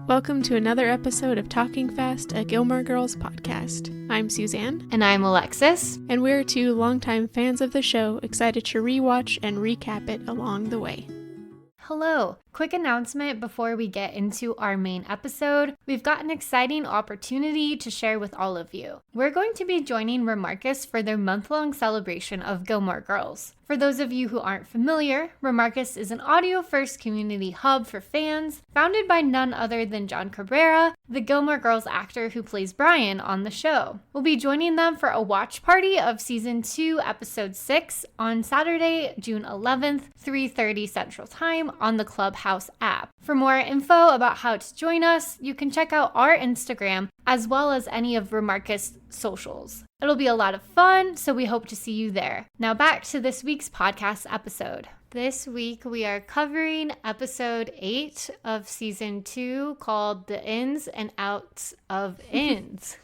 Welcome to another episode of Talking Fast, a Gilmore Girls podcast. I'm Suzanne. And I'm Alexis. And we're two longtime fans of the show, excited to rewatch and recap it along the way. Hello. Quick announcement before we get into our main episode. We've got an exciting opportunity to share with all of you. We're going to be joining Remarkist for their month-long celebration of Gilmore Girls. For those of you who aren't familiar, Remarkist is an audio-first community hub for fans, founded by none other than John Cabrera, the Gilmore Girls actor who plays Brian on the show. We'll be joining them for a watch party of Season 2, Episode 6 on Saturday, June 11th, 3:30 Central Time on the Clubhouse app. For more info about how to join us, you can check out our Instagram as well as any of Remarkist's socials. It'll be a lot of fun, so we hope to see you there. Now back to this week's podcast episode. This week we are covering episode 8 of season 2 called The Ins and Outs of Ins.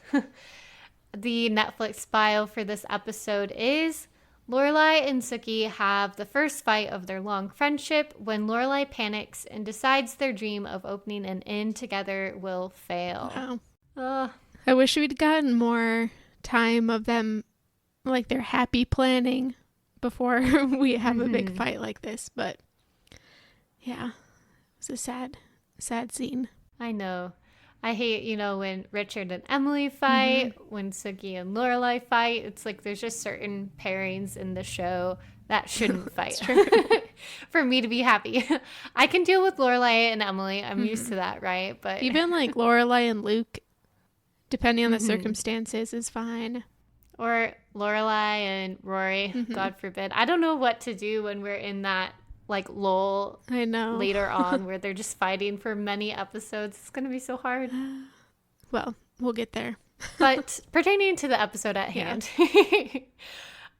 The Netflix bio for this episode is Lorelai and Sookie have the first fight of their long friendship when Lorelai panics and decides their dream of opening an inn together will fail. Wow. I wish we'd gotten more time of them, like their happy planning before we have a big fight like this, but yeah, it was a sad scene. I know. I hate, when Richard and Emily fight, when Sookie and Lorelai fight. It's like there's just certain pairings in the show that shouldn't fight for me to be happy. I can deal with Lorelai and Emily. I'm used to that, right? But even like Lorelai and Luke, depending on the circumstances, is fine. Or Lorelai and Rory, God forbid. I don't know what to do when we're in that lull I know later on where they're just fighting for many episodes. It's going to be so hard. Well, we'll get there. But pertaining to the episode at hand,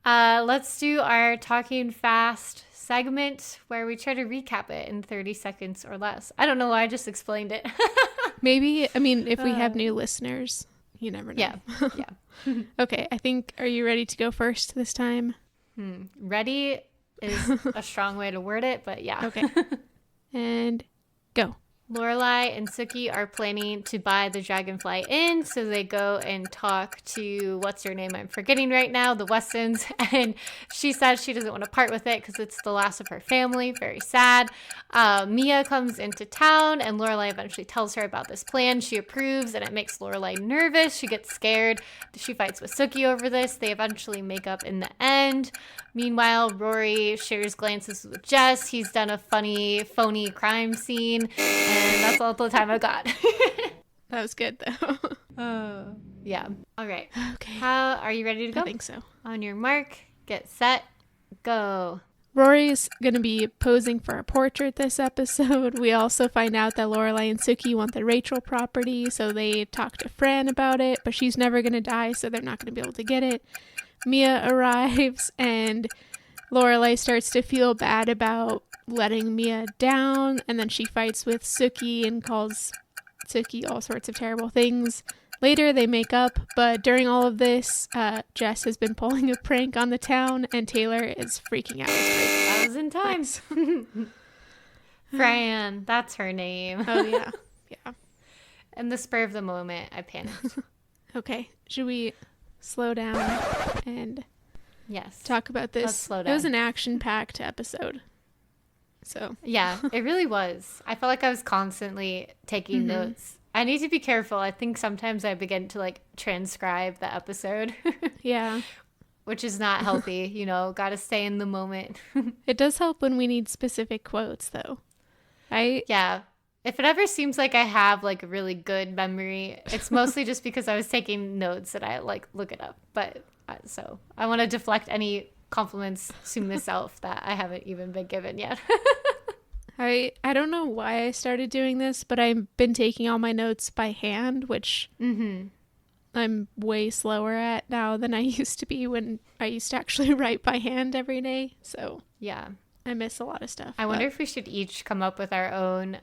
let's do our Talking Fast segment where we try to recap it in 30 seconds or less. I don't know why I just explained it. Maybe, if we have new listeners, you never know. Yeah. Okay, are you ready to go first this time? Ready is a strong way to word it, but yeah. Okay. And go. Lorelai and Sookie are planning to buy the Dragonfly Inn, so they go and talk to, what's her name? I'm forgetting right now, the Westons, and she says she doesn't want to part with it because it's the last of her family. Very sad. Mia comes into town, and Lorelai eventually tells her about this plan. She approves, and it makes Lorelai nervous. She gets scared. She fights with Sookie over this. They eventually make up in the end. Meanwhile, Rory shares glances with Jess. He's done a funny, phony crime scene, and that's all the time I got. That was good, though. Yeah. All right. Okay. How are you ready to go? I think so. On your mark, get set, go. Rory's going to be posing for a portrait this episode. We also find out that Lorelai and Sookie want the Rachel property, so they talk to Fran about it, but she's never going to die, so they're not going to be able to get it. Mia arrives, and Lorelai starts to feel bad about letting Mia down, and then she fights with Sookie and calls Sookie all sorts of terrible things. Later, they make up, but during all of this, Jess has been pulling a prank on the town, and Taylor is freaking out. That was in time. Fran, that's her name. Oh, yeah. Yeah. In the spur of the moment, I panicked. Okay. Should we slow down and talk about this? Let's slow down. It was an action-packed episode. So yeah, it really was. I felt like I was constantly taking notes. I need to be careful. I think sometimes I begin to transcribe the episode. Yeah. Which is not healthy, gotta stay in the moment. It does help when we need specific quotes, though. Yeah. If it ever seems like I have a really good memory, it's mostly just because I was taking notes and I look it up. But so I want to deflect any compliments to myself that I haven't even been given yet. I don't know why I started doing this, but I've been taking all my notes by hand, which I'm way slower at now than I used to be when I used to actually write by hand every day. So yeah, I miss a lot of stuff. I wonder if we should each come up with our own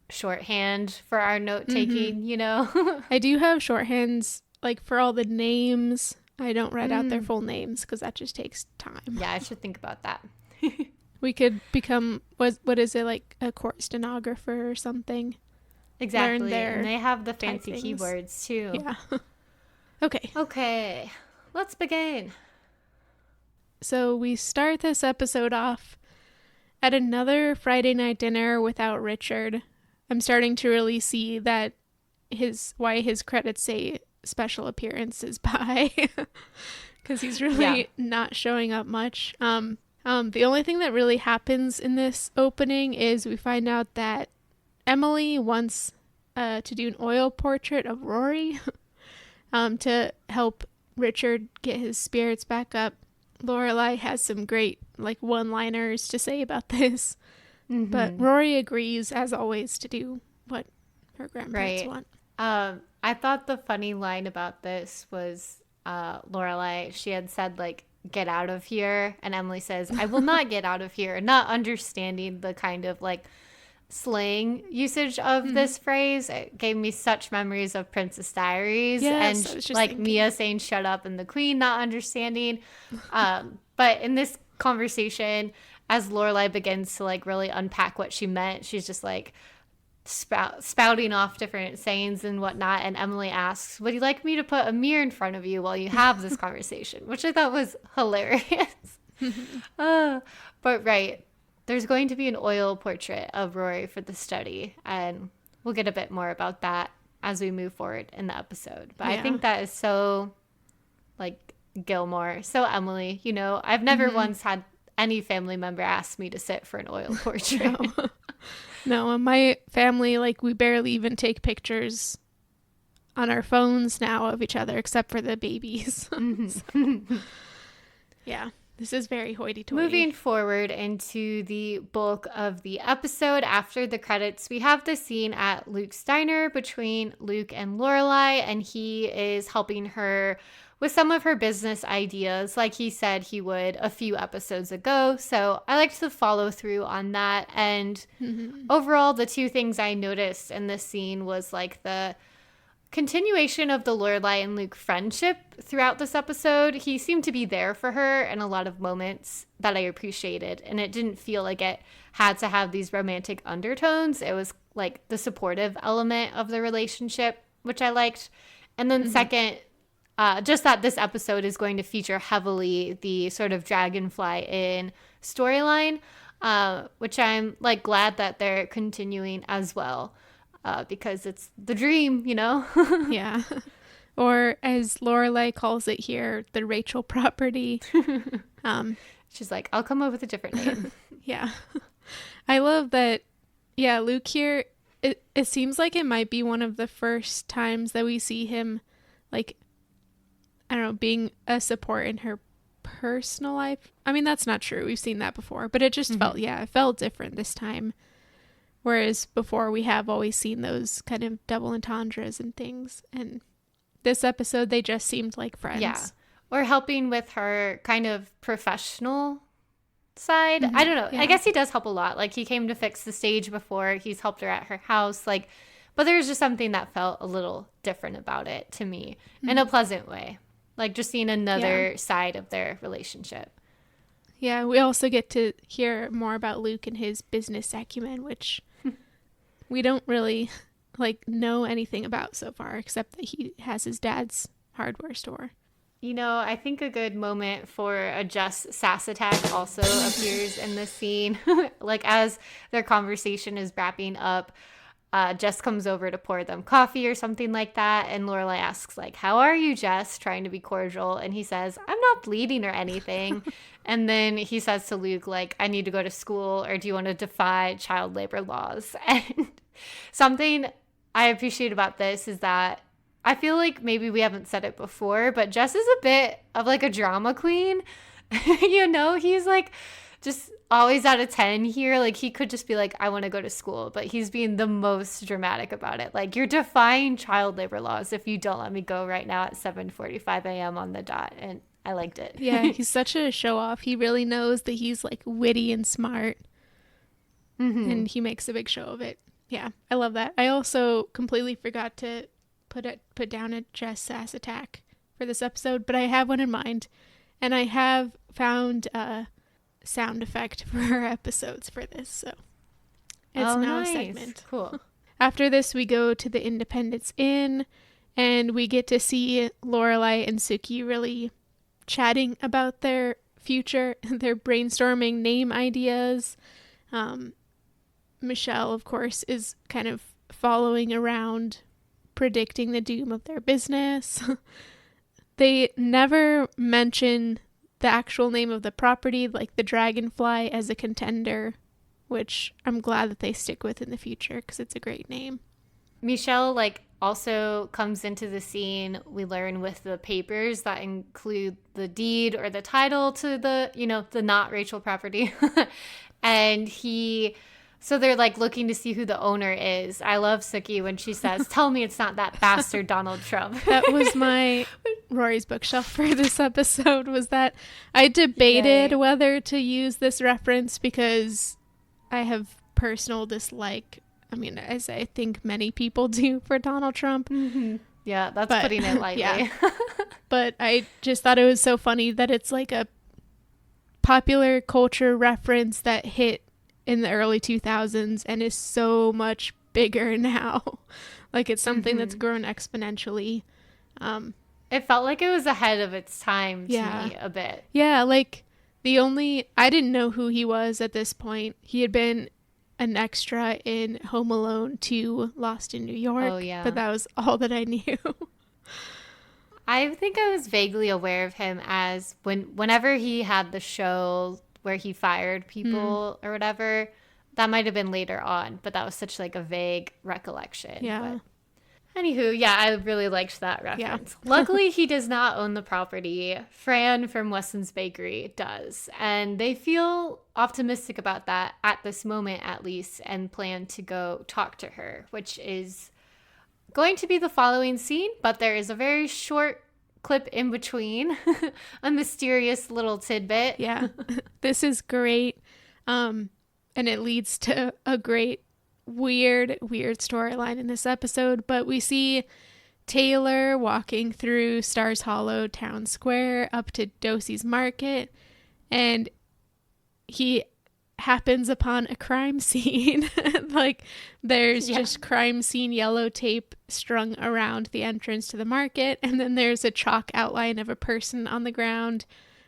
shorthand for our note taking, I do have shorthands for all the names. I don't write out their full names because that just takes time. Yeah, I should think about that. We could become, what is it, a court stenographer or something? Exactly. their And they have the fancy typings. keyboards too. Yeah. Okay. Okay. Let's begin. So we start this episode off at another Friday night dinner without Richard. I'm starting to really see that why his credits say special appearances by, because he's really not showing up much. The only thing that really happens in this opening is we find out that Emily wants to do an oil portrait of Rory to help Richard get his spirits back up. Lorelai has some great one-liners to say about this, but Rory agrees as always to do what her grandparents want. I thought the funny line about this was Lorelai, she had said get out of here, and Emily says, I will not get out of here, not understanding the kind of slang usage of this phrase. It gave me such memories of Princess Diaries, and Mia saying shut up and the Queen not understanding. But in this conversation, as Lorelai begins to really unpack what she meant, she's just spouting off different sayings and whatnot, and Emily asks, would you like me to put a mirror in front of you while you have this conversation? Which I thought was hilarious. But there's going to be an oil portrait of Rory for the study, and we'll get a bit more about that as we move forward in the episode. But I think that is so Gilmore, so Emily. I've never once had any family member ask me to sit for an oil portrait. No, in my family, we barely even take pictures on our phones now of each other, except for the babies. So, yeah, this is very hoity-toity. Moving forward into the bulk of the episode, after the credits, we have the scene at Luke's diner between Luke and Lorelai, and he is helping her with some of her business ideas, like he said he would a few episodes ago. So I liked the follow through on that. And overall, the two things I noticed in this scene was the continuation of the Lorelai and Luke friendship throughout this episode. He seemed to be there for her in a lot of moments that I appreciated. And it didn't feel like it had to have these romantic undertones. It was the supportive element of the relationship, which I liked. And then second, just that this episode is going to feature heavily the sort of Dragonfly in storyline, which I'm glad that they're continuing as well, because it's the dream, Yeah. Or as Lorelai calls it here, the Rachel property. She's like, I'll come up with a different name. Yeah. I love that. Yeah, Luke here, it seems like it might be one of the first times that we see him I don't know, being a support in her personal life. I mean, that's not true. We've seen that before, but it just it felt different this time. Whereas before we have always seen those kind of double entendres and things. And this episode, they just seemed like friends. Yeah. Or helping with her kind of professional side. I don't know. Yeah. I guess he does help a lot. He came to fix the stage before. He's helped her at her house. But there's just something that felt a little different about it to me in a pleasant way. Just seeing another side of their relationship. Yeah, we also get to hear more about Luke and his business acumen, which we don't really know anything about so far, except that he has his dad's hardware store. I think a good moment for a Jess sass attack also appears in this scene. As their conversation is wrapping up, Jess comes over to pour them coffee or something like that, and Lorelai asks how are you, Jess, trying to be cordial, and he says, I'm not bleeding or anything. And then he says to Luke I need to go to school, or do you want to defy child labor laws? And something I appreciate about this is that I feel maybe we haven't said it before, but Jess is a bit of a drama queen. He's just always out of 10 here. He could just be I want to go to school, but he's being the most dramatic about it. You're defying child labor laws if you don't let me go right now at 7:45 a.m. on the dot. And I liked it. Yeah, he's such a show off. He really knows that he's witty and smart, and he makes a big show of it. Yeah, I love that. I also completely forgot to put down a Jess sass attack for this episode, but I have one in mind, and I have found sound effect for our episodes for this, so it's now nice. a segment. Cool. after this, we go to the Independence Inn, and we get to see Lorelai and Sookie really chatting about their future. They're brainstorming name ideas. Michel, of course, is kind of following around, predicting the doom of their business. They never mention the actual name of the property, like the Dragonfly, as a contender, which I'm glad that they stick with in the future because it's a great name. Michel, also comes into the scene, we learn, with the papers that include the deed or the title to the not Rachel property. And so they're looking to see who the owner is. I love Sookie when she says, "Tell me it's not that bastard Donald Trump." That was my Rory's bookshelf for this episode, was that I debated whether to use this reference because I have personal dislike. I mean, as I think many people do, for Donald Trump. Mm-hmm. Yeah, that's putting it lightly. Yeah. But I just thought it was so funny that it's like a popular culture reference that hit in the early 2000s and is so much bigger now. It's something that's grown exponentially. It felt like it was ahead of its time to me a bit. Yeah, I didn't know who he was at this point. He had been an extra in Home Alone 2, Lost in New York. Oh, yeah. But that was all that I knew. I think I was vaguely aware of him as whenever he had the show where he fired people or whatever. That might have been later on, but that was such a vague recollection. Yeah. But anywho, I really liked that reference. Yeah. Luckily, he does not own the property. Fran from Weston's Bakery does. And they feel optimistic about that at this moment, at least, and plan to go talk to her, which is going to be the following scene, but there is a very short clip in between, a mysterious little tidbit. Yeah, this is great. And it leads to a great weird storyline in this episode. But we see Taylor walking through Stars Hollow Town Square up to Dosey's Market, and he happens upon a crime scene. There's just crime scene yellow tape strung around the entrance to the market, and then there's a chalk outline of a person on the ground.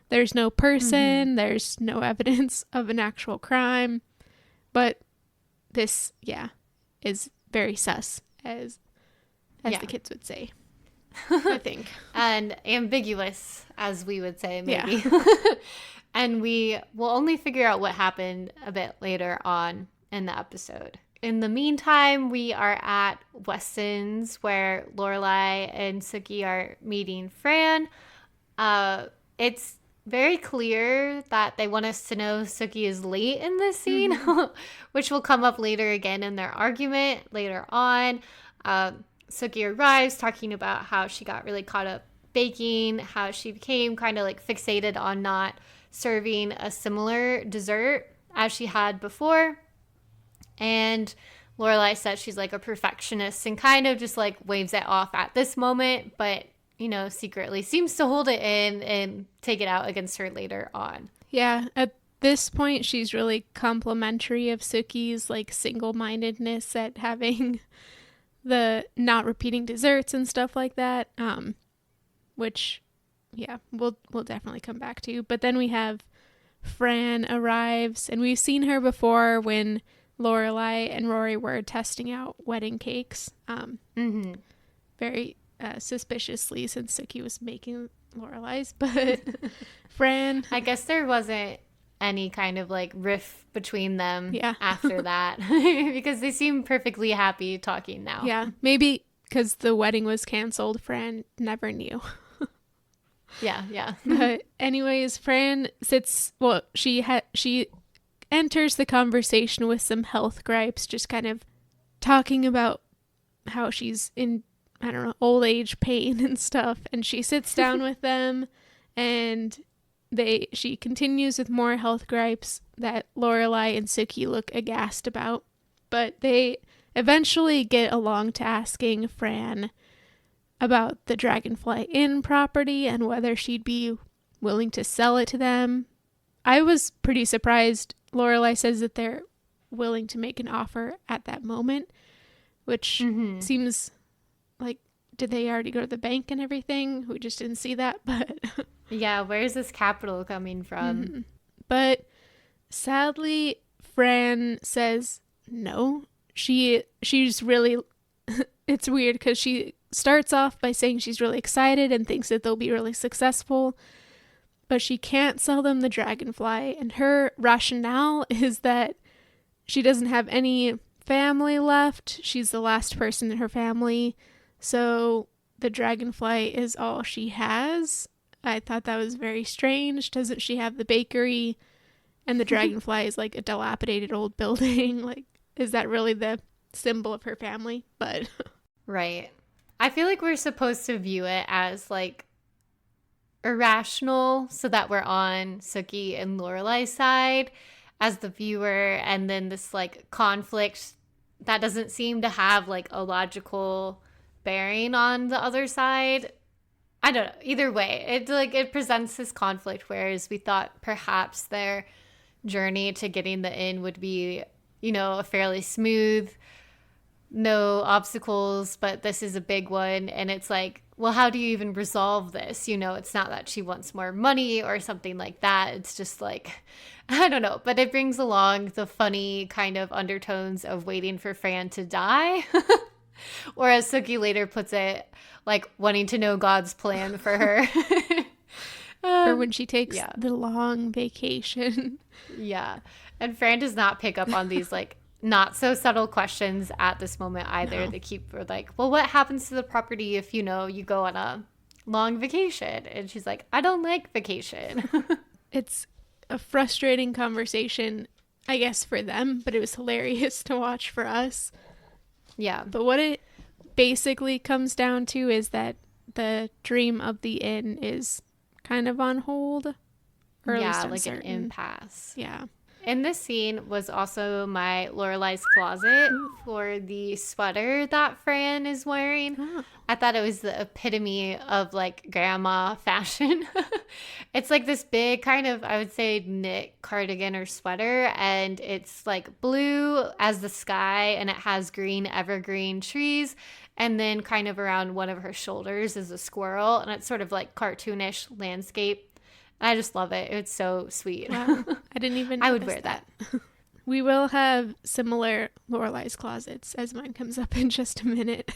There's no person, there's no evidence of an actual crime, but this is very sus, as the kids would say. I think. And ambiguous, as we would say, maybe. Yeah. And we will only figure out what happened a bit later on in the episode. In the meantime, we are at Weston's, where Lorelai and Sookie are meeting Fran. It's very clear that they want us to know Sookie is late in this scene, which will come up later again in their argument later on. Sookie arrives talking about how she got really caught up baking, how she became kind of fixated on not serving a similar dessert as she had before. And Lorelai says she's a perfectionist and kind of just waves it off at this moment, but secretly seems to hold it in and take it out against her later on. Yeah, at this point she's really complimentary of Sookie's single-mindedness at having the not repeating desserts and stuff like that, which we'll definitely come back to. But then we have Fran arrives, and we've seen her before when Lorelai and Rory were testing out wedding cakes. Very suspiciously, since Sookie was making Lorelai's, but Fran, I guess there wasn't any kind of riff between them after that, because they seem perfectly happy talking now. Yeah, maybe because the wedding was canceled, Fran never knew. Yeah. But anyways, Fran she enters the conversation with some health gripes, just kind of talking about how she's in, I don't know, old age pain and stuff. And she sits down with them, and she continues with more health gripes that Lorelai and Sookie look aghast about. But they eventually get along to asking Fran about the Dragonfly Inn property and whether she'd be willing to sell it to them. I was pretty surprised. Lorelai says that they're willing to make an offer at that moment, which seems like, did they already go to the bank and everything? We just didn't see that, but yeah, where's this capital coming from? But sadly, Fran says no. She's really, it's weird because she starts off by saying she's really excited and thinks that they'll be really successful, but she can't sell them the dragonfly. And her rationale is that she doesn't have any family left. She's the last person in her family. So the dragonfly is all she has. I thought that was very strange. Doesn't she have the bakery? And the dragonfly is like a dilapidated old building. Like, is that really the symbol of her family? But right. I feel like we're supposed to view it as like irrational so that we're on Sookie and Lorelai's side as the viewer, and then this like conflict that doesn't seem to have like a logical bearing on the other side. I don't know. Either way, it presents this conflict, whereas we thought perhaps their journey to getting the inn would be, you know, a fairly smooth, no obstacles, but this is a big one. And it's like, well, how do you even resolve this? You know, it's not that she wants more money or something like that. It's just like, I don't know. But it brings along the funny kind of undertones of waiting for Fran to die. Or as Sookie later puts it, like wanting to know God's plan for her. or when she takes the long vacation. Yeah. And Fran does not pick up on these like not so subtle questions at this moment either. No. They keep like, well, what happens to the property if, you know, you go on a long vacation? And she's like, I don't like vacation. It's a frustrating conversation, I guess, for them, but it was hilarious to watch for us. Yeah. But what it basically comes down to is that the dream of the inn is kind of on hold. Or at least like uncertain. an impasse. Yeah. In this scene was also my Lorelai's closet for the sweater that Fran is wearing. Oh. I thought it was the epitome of like grandma fashion. It's like this big kind of, I would say, knit cardigan or sweater, and it's like blue as the sky, and it has green evergreen trees, and then kind of around one of her shoulders is a squirrel, and it's sort of like cartoonish landscape. I just love it. It's so sweet. Wow. I didn't even I would wear that. We will have similar Lorelai's closets as mine comes up in just a minute.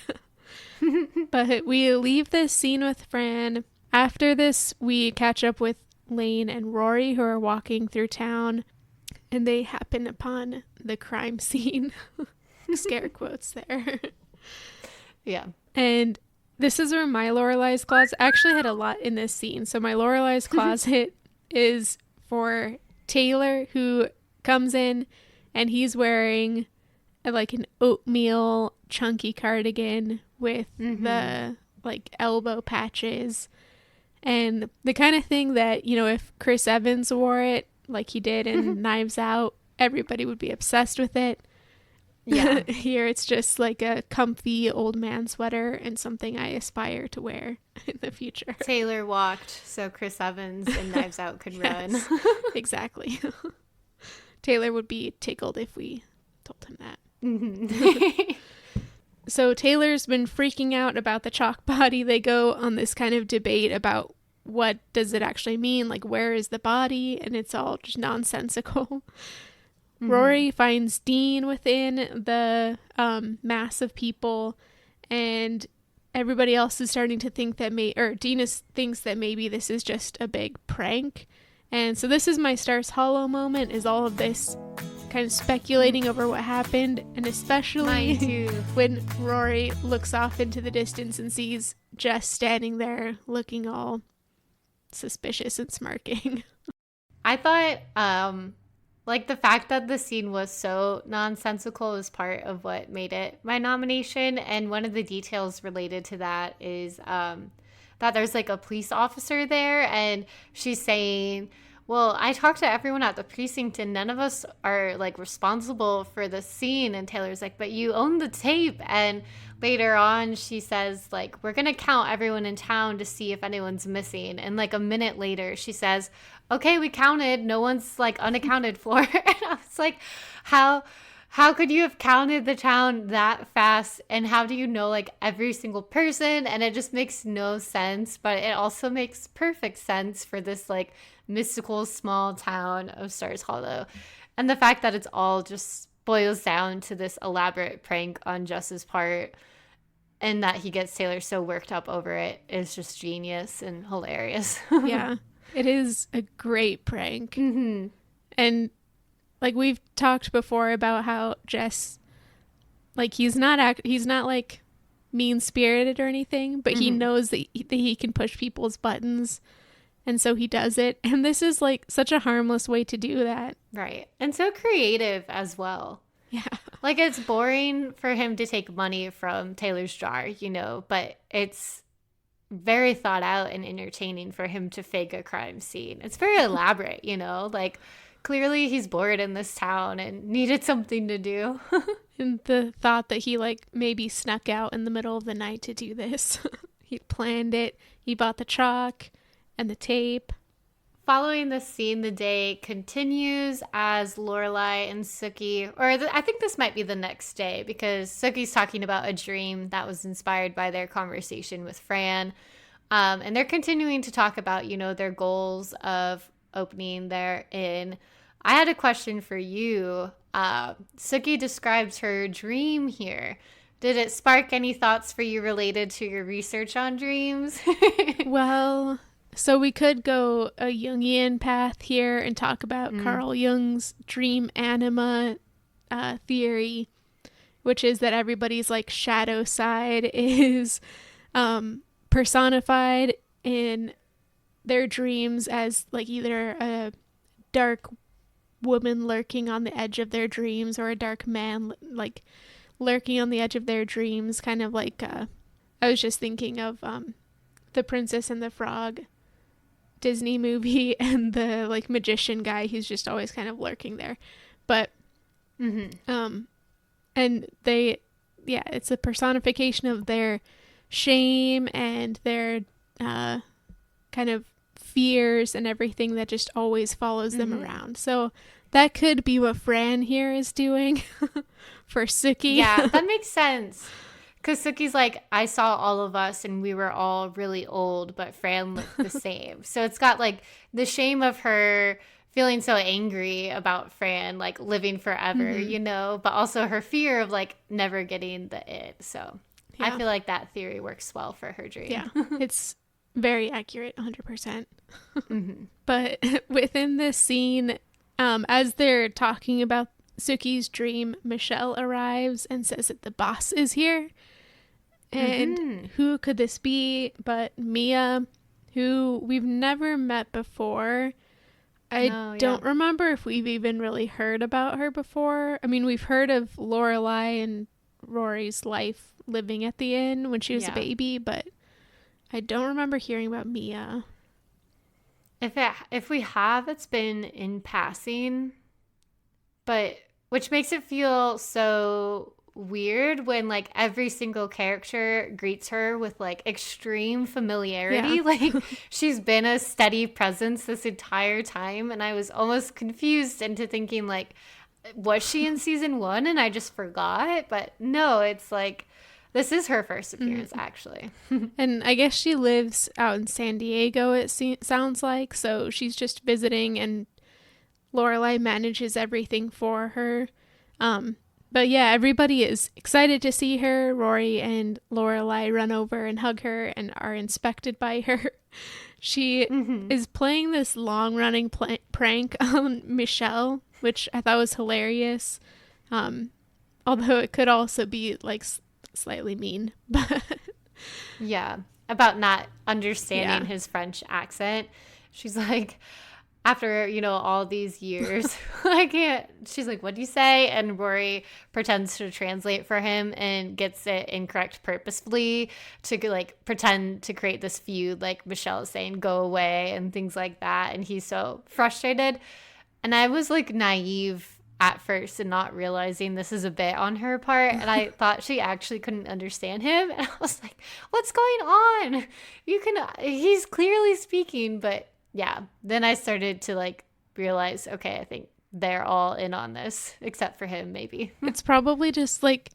But we leave this scene with Fran. After this, we catch up with Lane and Rory, who are walking through town, and they happen upon the crime scene. Scare quotes there. Yeah. And this is where my Lorelai's closet actually had a lot in this scene. So my Lorelai's closet is for Taylor, who comes in and he's wearing like an oatmeal chunky cardigan with the like elbow patches, and the kind of thing that, you know, if Chris Evans wore it like he did in Knives Out, everybody would be obsessed with it. Yeah. Here it's just like a comfy old man sweater and something I aspire to wear in the future. Taylor walked so Chris Evans in Knives Out could run. Exactly. Taylor would be tickled if we told him that. So Taylor's been freaking out about the chalk body. They go on this kind of debate about what does it actually mean? Like, where is the body? And it's all just nonsensical. Rory finds Dean within the mass of people, and everybody else is starting to think that Dean thinks that maybe this is just a big prank. And so this is my Stars Hollow moment, is all of this kind of speculating over what happened, and especially when Rory looks off into the distance and sees Jess standing there looking all suspicious and smirking. I thought like the fact that the scene was so nonsensical is part of what made it my nomination. And one of the details related to that is that there's like a police officer there, and she's saying, well, I talked to everyone at the precinct and none of us are like responsible for the scene. And Taylor's like, but you own the tape. And later on she says, like, we're gonna count everyone in town to see if anyone's missing. And like a minute later she says, okay, we counted, no one's like unaccounted for. And I was like, how how could you have counted the town that fast? And how do you know like every single person? And it just makes no sense, but it also makes perfect sense for this like mystical small town of Stars Hollow. And the fact that it's all just boils down to this elaborate prank on Jess's part, and that he gets Taylor so worked up over it is just genius and hilarious. Yeah, it is a great prank. Mm-hmm. And like we've talked before about how Jess, like he's not like mean-spirited or anything, but he knows that he can push people's buttons, and so he does it. And this is like such a harmless way to do that. Right. And so creative as well. Yeah. Like, it's boring for him to take money from Taylor's jar, you know, but it's very thought out and entertaining for him to fake a crime scene. It's very elaborate, you know, like clearly he's bored in this town and needed something to do. And the thought that he like maybe snuck out in the middle of the night to do this. He planned it. He bought the chalk and the tape. Following this scene, the day continues as Lorelai and Sookie, I think this might be the next day because Sookie's talking about a dream that was inspired by their conversation with Fran. And they're continuing to talk about, you know, their goals of opening their inn. I had a question for you. Sookie described her dream here. Did it spark any thoughts for you related to your research on dreams? Well, so we could go a Jungian path here and talk about Carl Jung's dream anima theory, which is that everybody's like shadow side is personified in their dreams as like either a dark woman lurking on the edge of their dreams or a dark man like lurking on the edge of their dreams, kind of like I was just thinking of The Princess and the Frog Disney movie and the like magician guy who's just always kind of lurking there. But and they it's a personification of their shame and their kind of fears and everything that just always follows them around. So that could be what Fran here is doing for Sookie. Yeah, that makes sense. Because Sookie's like, I saw all of us and we were all really old, but Fran looked the same. So it's got like the shame of her feeling so angry about Fran, like living forever, you know, but also her fear of like never getting the it. So I feel like that theory works well for her dream. Yeah, it's very accurate, 100%. But within this scene, as they're talking about Sookie's dream, Michel arrives and says that the boss is here. And who could this be but Mia, who we've never met before. I don't remember if we've even really heard about her before. I mean, we've heard of Lorelai and Rory's life living at the inn when she was a baby, but I don't remember hearing about Mia. If we have, it's been in passing, but which makes it feel so weird when like every single character greets her with like extreme familiarity. Like she's been a steady presence this entire time, and I was almost confused into thinking like, was she in season 1 and I just forgot? But no, it's like this is her first appearance actually. And I guess she lives out in San Diego, it sounds like, so she's just visiting and Lorelai manages everything for her. But yeah, everybody is excited to see her. Rory and Lorelai run over and hug her and are inspected by her. She is playing this long-running prank on Michel, which I thought was hilarious. Although it could also be like slightly mean. But yeah, about not understanding his French accent. She's like, after, you know, all these years, I can't. She's like, what do you say? And Rory pretends to translate for him and gets it incorrect purposefully to like pretend to create this feud, like Michelle is saying, go away and things like that. And he's so frustrated. And I was like naive at first and not realizing this is a bit on her part. And I thought she actually couldn't understand him. And I was like, what's going on? He's clearly speaking, but yeah, then I started to like realize, okay, I think they're all in on this, except for him, maybe. It's probably just like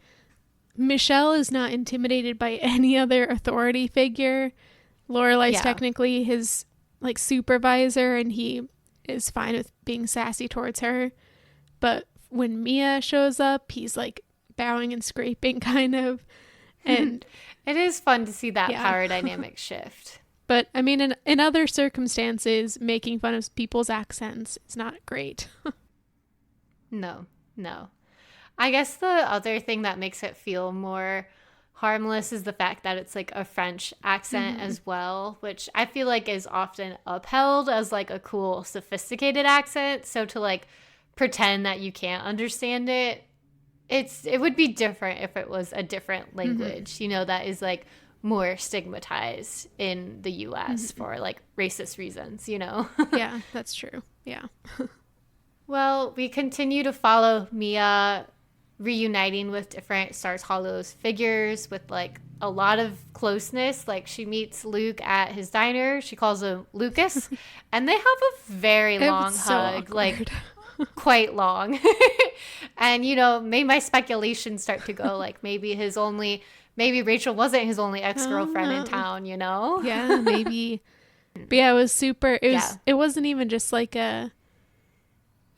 Michel is not intimidated by any other authority figure. Lorelai's technically his like supervisor, and he is fine with being sassy towards her. But when Mia shows up, he's like bowing and scraping kind of. And it is fun to see that power dynamic shift. But I mean, in other circumstances, making fun of people's accents is not great. No. I guess the other thing that makes it feel more harmless is the fact that it's like a French accent as well, which I feel like is often upheld as like a cool, sophisticated accent. So to like pretend that you can't understand it, it would be different if it was a different language, you know, that is like more stigmatized in the US for like racist reasons, you know? Yeah, that's true. Yeah. Well, we continue to follow Mia reuniting with different Stars Hollows figures with like a lot of closeness. Like she meets Luke at his diner. She calls him Lucas, and they have a very long hug, like quite long. And, you know, made my speculation start to go like maybe Rachel wasn't his only ex-girlfriend in town, you know? Yeah, maybe. But yeah, it wasn't even just like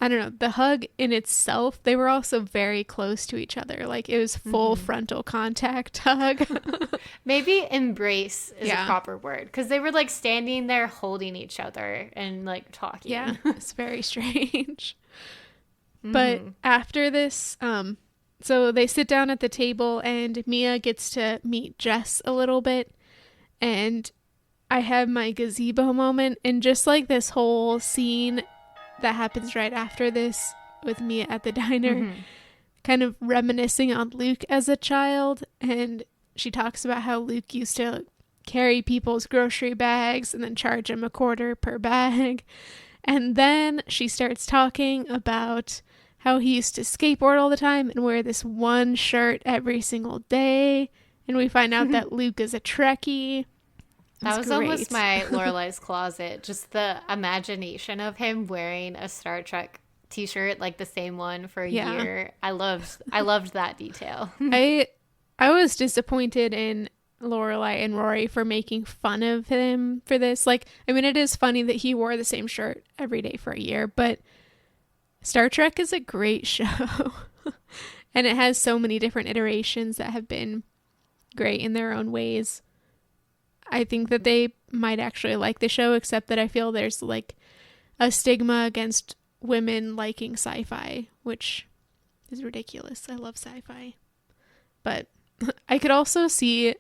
I don't know, the hug in itself, they were also very close to each other. Like it was full frontal contact hug. Maybe embrace is a proper word, because they were like standing there holding each other and like talking. Yeah, it's very strange. But after this, so they sit down at the table and Mia gets to meet Jess a little bit. And I have my gazebo moment, and just like this whole scene that happens right after this with Mia at the diner, kind of reminiscing on Luke as a child. And she talks about how Luke used to carry people's grocery bags and then charge them $0.25 per bag. And then she starts talking about how he used to skateboard all the time and wear this one shirt every single day. And we find out that Luke is a Trekkie. That was great. Almost my Lorelai's closet. Just the imagination of him wearing a Star Trek t-shirt, like the same one for a year. I loved that detail. I was disappointed in Lorelai and Rory for making fun of him for this. Like, I mean, it is funny that he wore the same shirt every day for a year, but Star Trek is a great show. And it has so many different iterations that have been great in their own ways. I think that they might actually like the show, except that I feel there's like a stigma against women liking sci-fi, which is ridiculous. I love sci-fi. But I could also see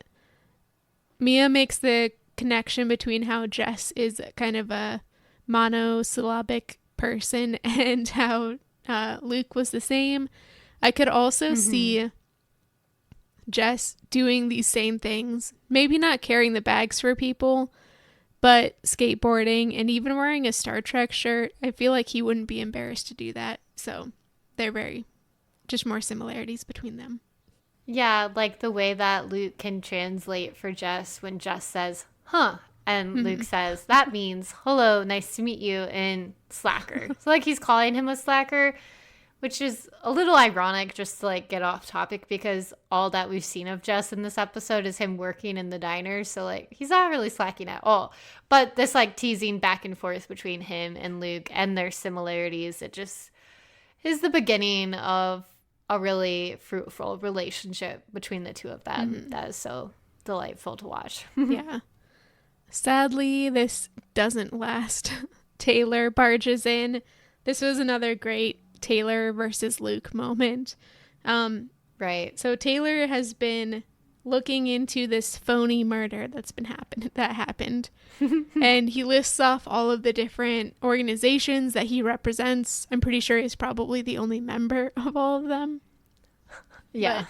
Mia makes the connection between how Jess is kind of a monosyllabic person and how Luke was the same. I could also see Jess doing these same things, maybe not carrying the bags for people, but skateboarding and even wearing a Star Trek shirt. I feel like he wouldn't be embarrassed to do that. So they're just more similarities between them. Yeah, like the way that Luke can translate for Jess when Jess says, huh, and Luke says, that means, hello, nice to meet you, in slacker. So like he's calling him a slacker, which is a little ironic, just to like get off topic, because all that we've seen of Jess in this episode is him working in the diner. So like he's not really slacking at all. But this like teasing back and forth between him and Luke and their similarities, it just is the beginning of a really fruitful relationship between the two of them. That is so delightful to watch. Yeah. Sadly, this doesn't last. Taylor barges in. This was another great Taylor versus Luke moment. Right. So Taylor has been looking into this phony murder that happened. And he lists off all of the different organizations that he represents. I'm pretty sure he's probably the only member of all of them. Yeah.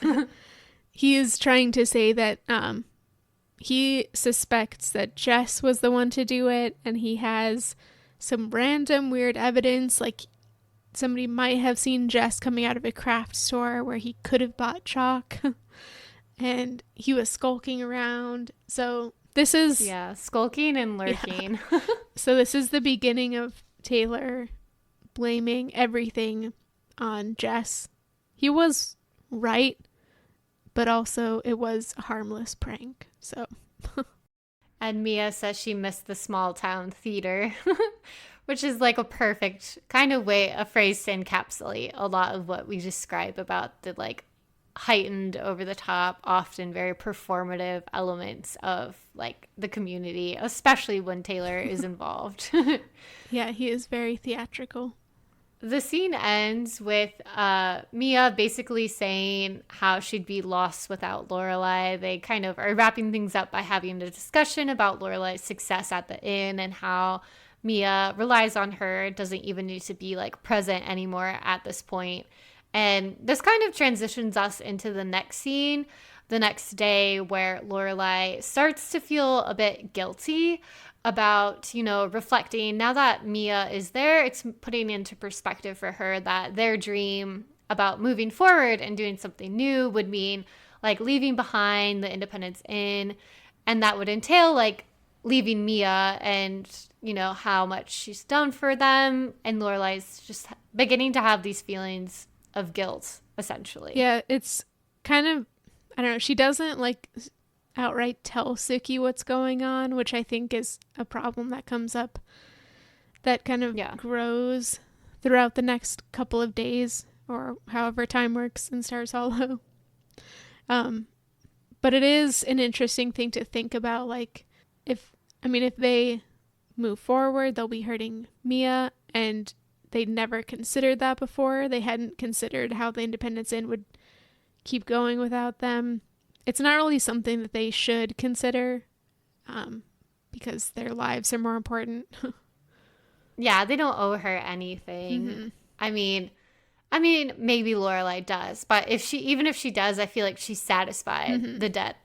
He is trying to say that he suspects that Jess was the one to do it, and he has some random weird evidence, like somebody might have seen Jess coming out of a craft store where he could have bought chalk. And he was skulking around. So this is... Yeah, skulking and lurking. Yeah. So this is the beginning of Taylor blaming everything on Jess. He was right, but also it was a harmless prank. So. And Mia says she missed the small town theater, which is like a perfect kind of a phrase to encapsulate a lot of what we describe about the like heightened, over the top, often very performative elements of like the community, especially when Taylor is involved. Yeah, he is very theatrical. The scene ends with Mia basically saying how she'd be lost without Lorelai. They kind of are wrapping things up by having a discussion about Lorelai's success at the inn and how Mia relies on her, doesn't even need to be like present anymore at this point. And this kind of transitions us into the next scene, the next day, where Lorelai starts to feel a bit guilty about, you know, reflecting. Now that Mia is there, it's putting into perspective for her that their dream about moving forward and doing something new would mean like leaving behind the Independence Inn, and that would entail like leaving Mia and, you know, how much she's done for them. And Lorelai's just beginning to have these feelings of guilt, essentially. Yeah, it's kind of, I don't know, she doesn't like outright tell Sookie what's going on, which I think is a problem that comes up that kind of grows throughout the next couple of days or however time works in Stars Hollow. But it is an interesting thing to think about, like if they move forward, they'll be hurting Mia, and they'd never considered that before. They hadn't considered how the Independence Inn would keep going without them. It's not really something that they should consider because their lives are more important. Yeah, they don't owe her anything. Mm-hmm. I mean, maybe Lorelai does, but if she does, I feel like she's satisfied the debt.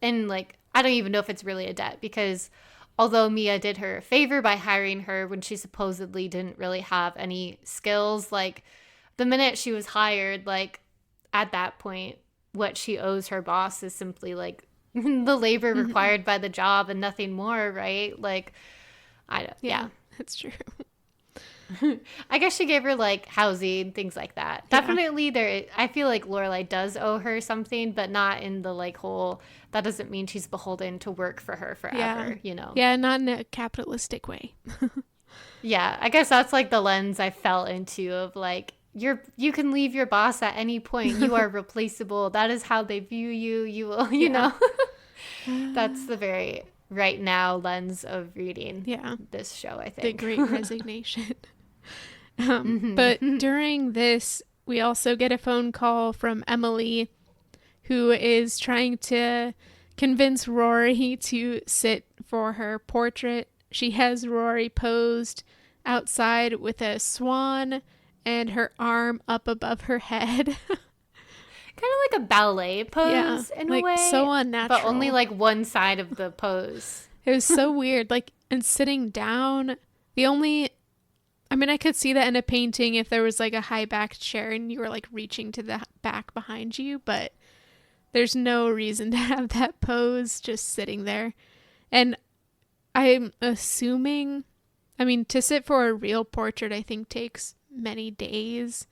And like, I don't even know if it's really a debt, because although Mia did her a favor by hiring her when she supposedly didn't really have any skills, like the minute she was hired, like at that point, what she owes her boss is simply like the labor required by the job and nothing more, right? Like, I don't, yeah. That's true. I guess she gave her like housing, things like that. Yeah. Definitely I feel like Lorelai does owe her something, but not in the like whole, that doesn't mean she's beholden to work for her forever, you know? Yeah, not in a capitalistic way. Yeah, I guess that's like the lens I fell into of like, you can leave your boss at any point. You are replaceable. That is how they view you. You will, you know. That's the very right now lens of reading this show, I think. The Great Resignation. But during this, we also get a phone call from Emily, who is trying to convince Rory to sit for her portrait. She has Rory posed outside with a swan and her arm up above her head. Kind of like a ballet pose in a way. So unnatural. But only like one side of the pose. It was so weird. Like, and sitting down, I could see that in a painting if there was like a high backed chair and you were like reaching to the back behind you, but there's no reason to have that pose just sitting there. And I'm assuming, to sit for a real portrait, I think takes many days,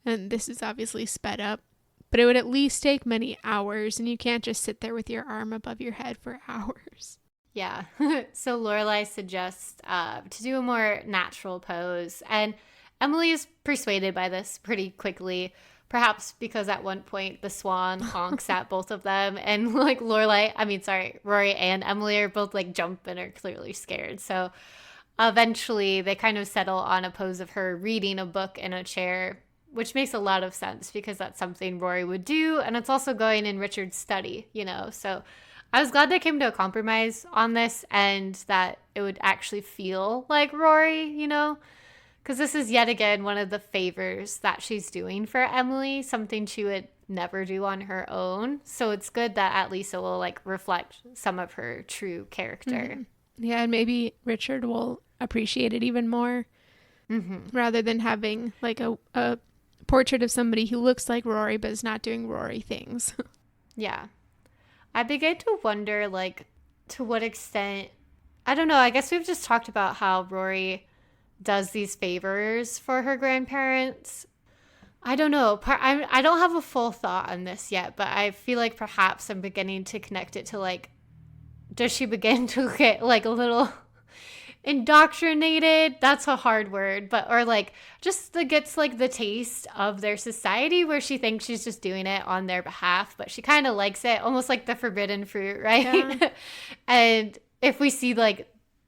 and this is obviously sped up, but it would at least take many hours, and you can't just sit there with your arm above your head for hours. Yeah. So Lorelai suggests to do a more natural pose, and Emily is persuaded by this pretty quickly, perhaps because at one point the swan honks at both of them, and like Rory and Emily are both like jump and are clearly scared. So eventually they kind of settle on a pose of her reading a book in a chair, which makes a lot of sense because that's something Rory would do, and it's also going in Richard's study, you know. So I was glad they came to a compromise on this and that it would actually feel like Rory, you know, because this is yet again one of the favors that she's doing for Emily, something she would never do on her own. So it's good that at least it will like reflect some of her true character. Yeah, and maybe Richard will appreciate it even more rather than having like a portrait of somebody who looks like Rory but is not doing Rory things. Yeah. I begin to wonder, like, to what extent, I don't know, I guess we've just talked about how Rory does these favors for her grandparents. I don't know. I don't have a full thought on this yet, but I feel like perhaps I'm beginning to connect it to, like, does she begin to get, like, a little indoctrinated? That's a hard word, but, or like, just gets, like, the taste of their society where she thinks she's just doing it on their behalf, but she kind of likes it, almost like the forbidden fruit, right? Yeah. And if we see, like,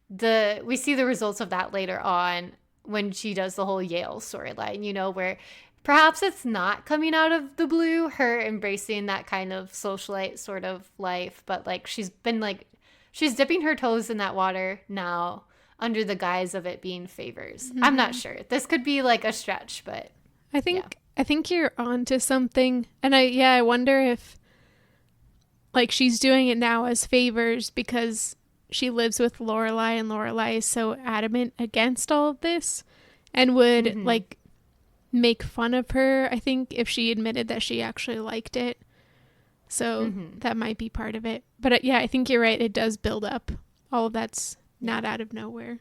we see the results of that later on when she does the whole Yale storyline, you know, where perhaps it's not coming out of the blue, her embracing that kind of socialite sort of life, but, like, she's dipping her toes in that water now under the guise of it being favors. Mm-hmm. I'm not sure. This could be, like, a stretch, but I think you're onto something. And I wonder if, like, she's doing it now as favors because she lives with Lorelai, and Lorelai is so adamant against all of this and would like make fun of her, I think, if she admitted that she actually liked it. So that might be part of it. But yeah, I think you're right. It does build up. All of that's not out of nowhere.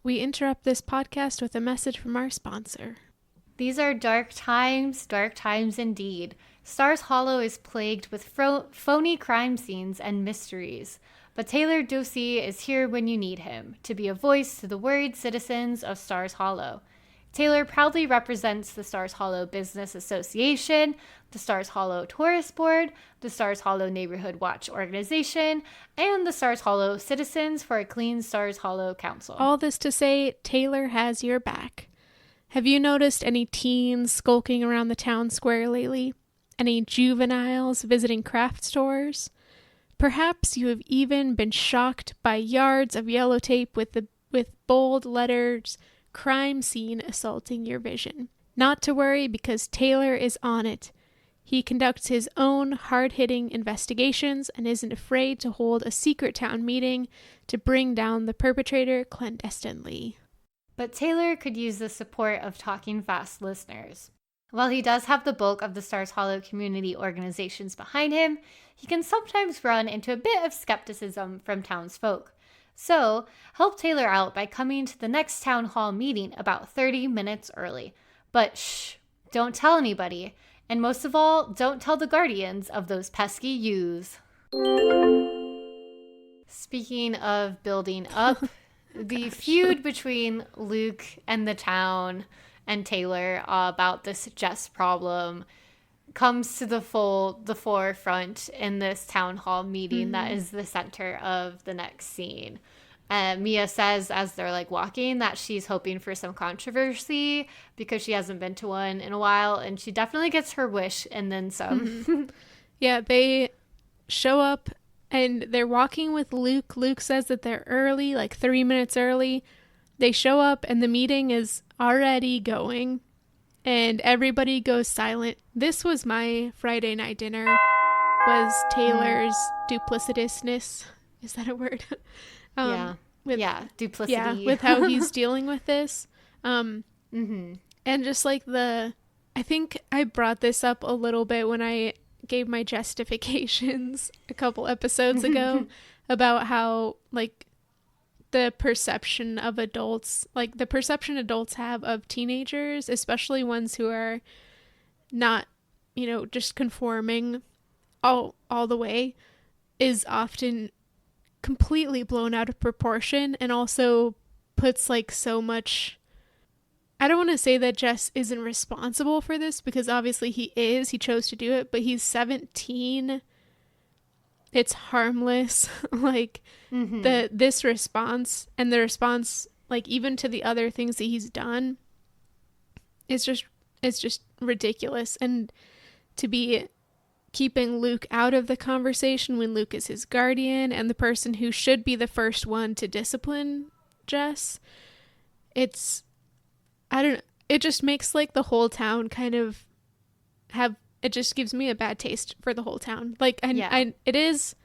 We interrupt this podcast with a message from our sponsor. These are dark times indeed. Stars Hollow is plagued with phony crime scenes and mysteries. But Taylor Ducey is here when you need him, to be a voice to the worried citizens of Stars Hollow. Taylor proudly represents the Stars Hollow Business Association, the Stars Hollow Tourist Board, the Stars Hollow Neighborhood Watch Organization, and the Stars Hollow Citizens for a Clean Stars Hollow Council. All this to say, Taylor has your back. Have you noticed any teens skulking around the town square lately? Any juveniles visiting craft stores? Perhaps you have even been shocked by yards of yellow tape with bold letters, crime scene assaulting your vision. Not to worry, because Taylor is on it. He conducts his own hard-hitting investigations and isn't afraid to hold a secret town meeting to bring down the perpetrator clandestinely. But Taylor could use the support of Talking Fast listeners. While he does have the bulk of the Stars Hollow community organizations behind him, he can sometimes run into a bit of skepticism from townsfolk. So, help Taylor out by coming to the next town hall meeting about 30 minutes early. But shh, don't tell anybody. And most of all, don't tell the guardians of those pesky ewes. Speaking of building up, the feud between Luke and the town and Taylor about this Jess problem comes to the forefront in this town hall meeting that is the center of the next scene. Mia says, as they're, like, walking, that she's hoping for some controversy because she hasn't been to one in a while, and she definitely gets her wish and then some. Yeah, they show up and they're walking with Luke. Luke says that they're early, like 3 minutes early. They show up and the meeting is already going and everybody goes silent. This was my Friday night dinner, was Taylor's duplicitousness. Is that a word? Duplicity. Yeah, with how he's dealing with this. And just like I think I brought this up a little bit when I gave my justifications a couple episodes ago about how, like, the perception adults have of teenagers, especially ones who are not, just conforming all the way, is often completely blown out of proportion, and also puts, like, so much. I don't want to say that Jess isn't responsible for this, because obviously he chose to do it, but he's 17. It's harmless. Like, this response, and the response, like, even to the other things that he's done, it's just ridiculous. And to be keeping Luke out of the conversation when Luke is his guardian and the person who should be the first one to discipline Jess, it just makes, like, the whole town kind of it just gives me a bad taste for the whole town. Like, it is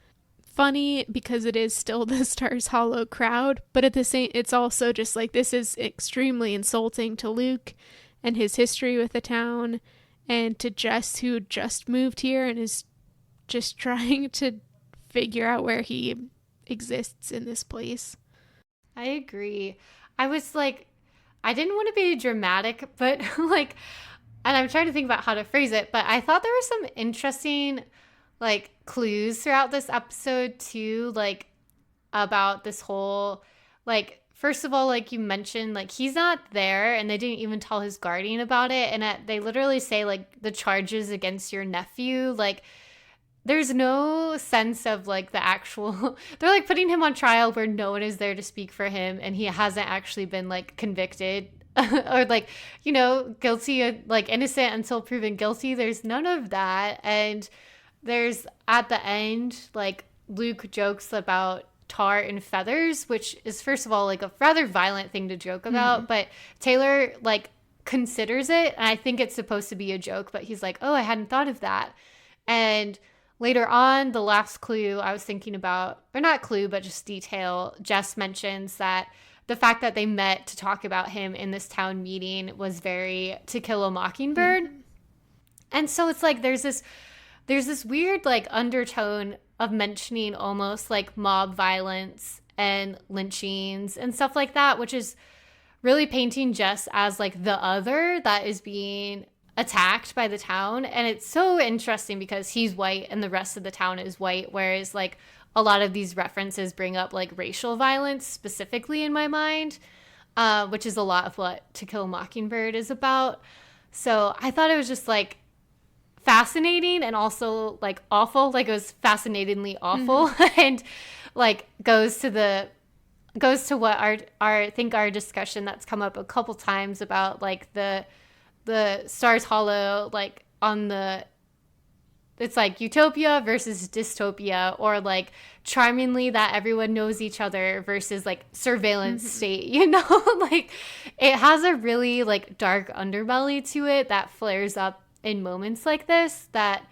funny because it is still the Stars Hollow crowd, but at the same, it's also just like, this is extremely insulting to Luke and his history with the town, and to Jess, who just moved here and is just trying to figure out where he exists in this place. I agree. I was like, I didn't want to be dramatic, but like, and I'm trying to think about how to phrase it, but I thought there were some interesting like clues throughout this episode too, like about this whole, like, first of all, like you mentioned, like he's not there and they didn't even tell his guardian about it. And they literally say like the charges against your nephew, like there's no sense of like the actual, they're like putting him on trial where no one is there to speak for him and he hasn't actually been like convicted or like, you know, guilty, like innocent until proven guilty. There's none of that. And there's at the end, like Luke jokes about tar and feathers, which is first of all like a rather violent thing to joke about, but Taylor like considers it, and I think it's supposed to be a joke, but he's like, oh, I hadn't thought of that. And later on, the last clue I was thinking about, or not clue, but just detail, Jess mentions that the fact that they met to talk about him in this town meeting was very To Kill a Mockingbird. And so it's like there's this weird like undertone of mentioning almost like mob violence and lynchings and stuff like that, which is really painting Jess as like the other that is being attacked by the town. And it's so interesting because he's white and the rest of the town is white, whereas like a lot of these references bring up like racial violence specifically in my mind, which is a lot of what To Kill a Mockingbird is about. So I thought it was just like fascinating and also like awful. Like it was fascinatingly awful and like goes to what our I think our discussion that's come up a couple times about like the Stars Hollow, like on the, it's like utopia versus dystopia, or like charmingly that everyone knows each other versus like surveillance state, you know. Like it has a really like dark underbelly to it that flares up in moments like this that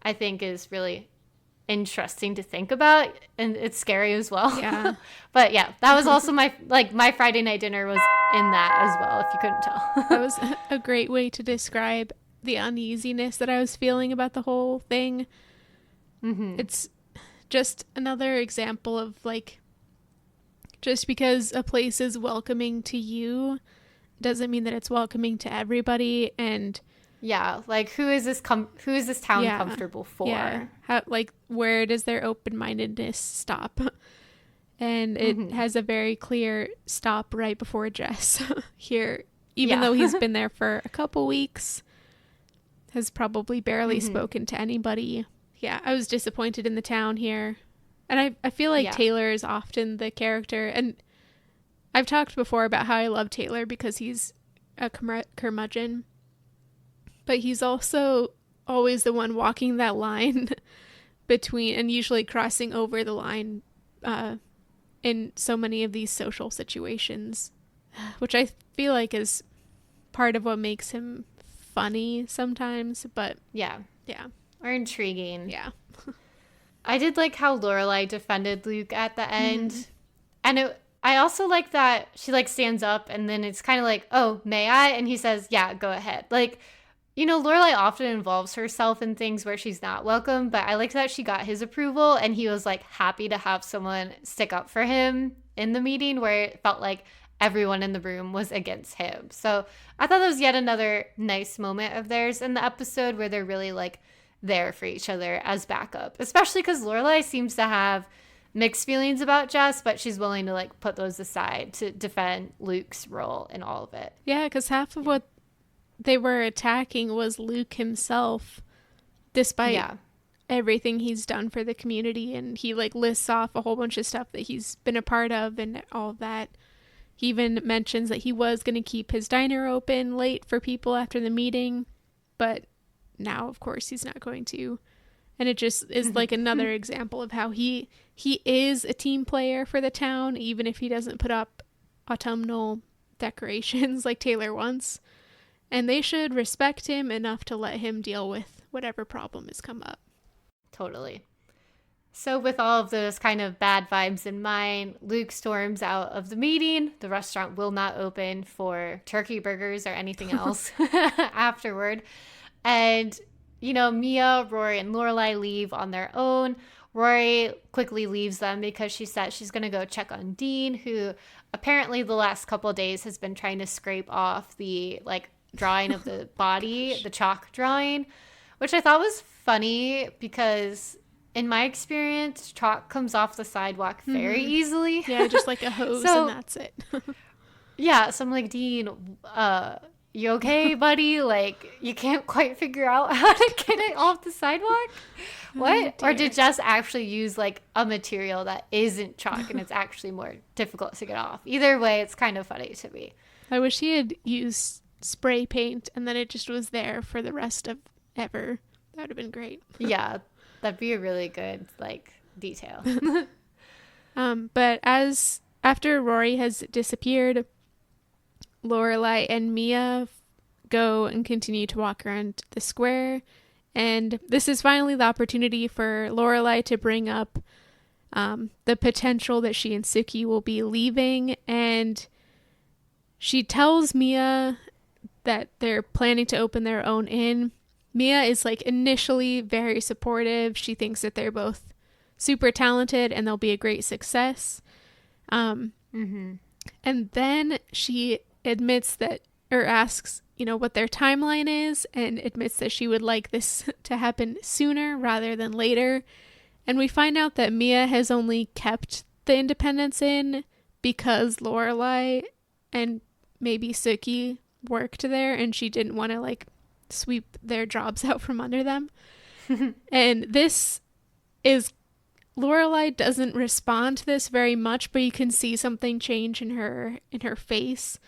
I think is really interesting to think about, and it's scary as well. Yeah. But yeah, that was also my Friday night dinner was in that as well, if you couldn't tell. That was a great way to describe the uneasiness that I was feeling about the whole thing. It's just another example of like, just because a place is welcoming to you doesn't mean that it's welcoming to everybody. And yeah, like who is this town comfortable for? Yeah. How, like, where does their open-mindedness stop? And it has a very clear stop right before Jess here, even though he's been there for a couple weeks, has probably barely spoken to anybody. Yeah, I was disappointed in the town here. And I feel like Taylor is often the character, and I've talked before about how I love Taylor because he's a curmudgeon. But he's also always the one walking that line between, and usually crossing over the line in so many of these social situations, which I feel like is part of what makes him funny sometimes. But yeah. Or intriguing. Yeah. I did like how Lorelai defended Luke at the end. And I also like that she like stands up and then it's kind of like, oh, may I? And he says, yeah, go ahead. Like, you know, Lorelai often involves herself in things where she's not welcome, but I like that she got his approval and he was like happy to have someone stick up for him in the meeting where it felt like everyone in the room was against him. So I thought that was yet another nice moment of theirs in the episode where they're really like there for each other as backup, especially because Lorelai seems to have mixed feelings about Jess, but she's willing to like put those aside to defend Luke's role in all of it. Yeah, because half of what they were attacking was Luke himself, despite everything he's done for the community. And he like lists off a whole bunch of stuff that he's been a part of and all of that. He even mentions that he was going to keep his diner open late for people after the meeting, but now of course he's not going to. And it just is like another example of how he is a team player for the town, even if he doesn't put up autumnal decorations like Taylor wants. And they should respect him enough to let him deal with whatever problem has come up. Totally. So with all of those kind of bad vibes in mind, Luke storms out of the meeting. The restaurant will not open for turkey burgers or anything else afterward. And, Mia, Rory, and Lorelai leave on their own. Rory quickly leaves them because she said she's going to go check on Dean, who apparently the last couple of days has been trying to scrape off the drawing of the body, the chalk drawing, which I thought was funny because in my experience, chalk comes off the sidewalk very easily. Yeah, just like a hose and that's it. Yeah, so I'm like, Dean, you okay, buddy? You can't quite figure out how to get it off the sidewalk? What? Or did Jess actually use a material that isn't chalk and it's actually more difficult to get off? Either way, it's kind of funny to me. I wish he had used spray paint and then it just was there for the rest of ever. That would have been great. Yeah, that'd be a really good detail. But after Rory has disappeared, Lorelai and Mia go and continue to walk around the square, and this is finally the opportunity for Lorelai to bring up the potential that she and Sookie will be leaving, and she tells Mia that they're planning to open their own inn. Mia is initially very supportive. She thinks that they're both super talented and they'll be a great success. And then she admits that, or asks, what their timeline is, and admits that she would like this to happen sooner rather than later. And we find out that Mia has only kept the Independence Inn because Lorelai and maybe Sookie worked there and she didn't want to sweep their jobs out from under them. And this is, Lorelai doesn't respond to this very much, but you can see something change in her face.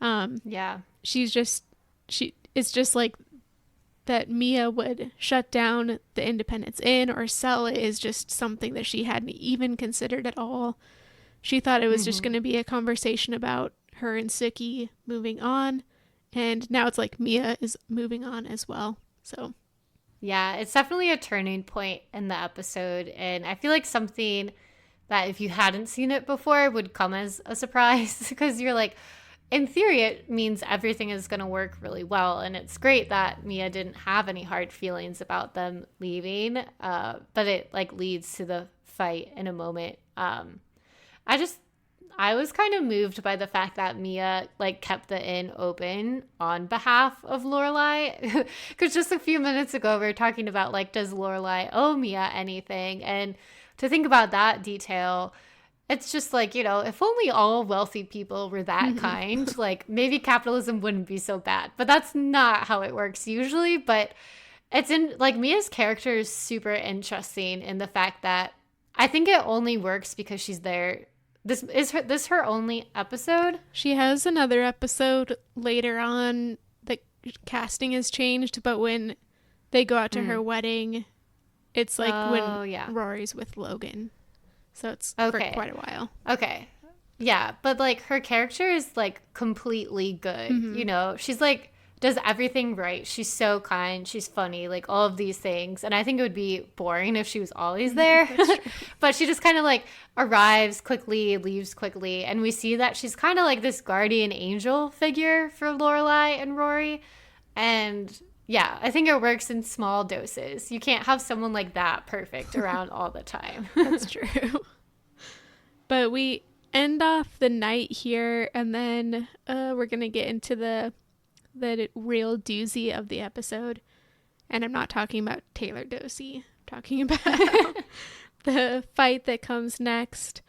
Yeah. It's just that Mia would shut down the Independence Inn or sell it is just something that she hadn't even considered at all. She thought it was just going to be a conversation about her and Sookie moving on. And now it's Mia is moving on as well. So yeah, it's definitely a turning point in the episode. And I feel like something that if you hadn't seen it before would come as a surprise because you're in theory, it means everything is going to work really well. And it's great that Mia didn't have any hard feelings about them leaving. But it leads to the fight in a moment. I was kind of moved by the fact that Mia kept the inn open on behalf of Lorelai, because just a few minutes ago we were talking about does Lorelai owe Mia anything, and to think about that detail, it's just if only all wealthy people were that kind, maybe capitalism wouldn't be so bad. But that's not how it works usually. But it's in Mia's character is super interesting in the fact that I think it only works because she's there. This is her only episode? She has another episode later on. The casting has changed, but when they go out to her wedding, it's when Rory's with Logan. So it's for quite a while. Okay. Yeah, but her character is completely good. She's does everything right. She's so kind. She's funny, all of these things. And I think it would be boring if she was always there. But she just kind of arrives quickly, leaves quickly. And we see that she's kind of this guardian angel figure for Lorelai and Rory. And yeah, I think it works in small doses. You can't have someone like that perfect around all the time. That's true. But we end off the night here, and then we're going to get into the real doozy of the episode. And I'm not talking about Taylor Dosey. I'm talking about the fight that comes next.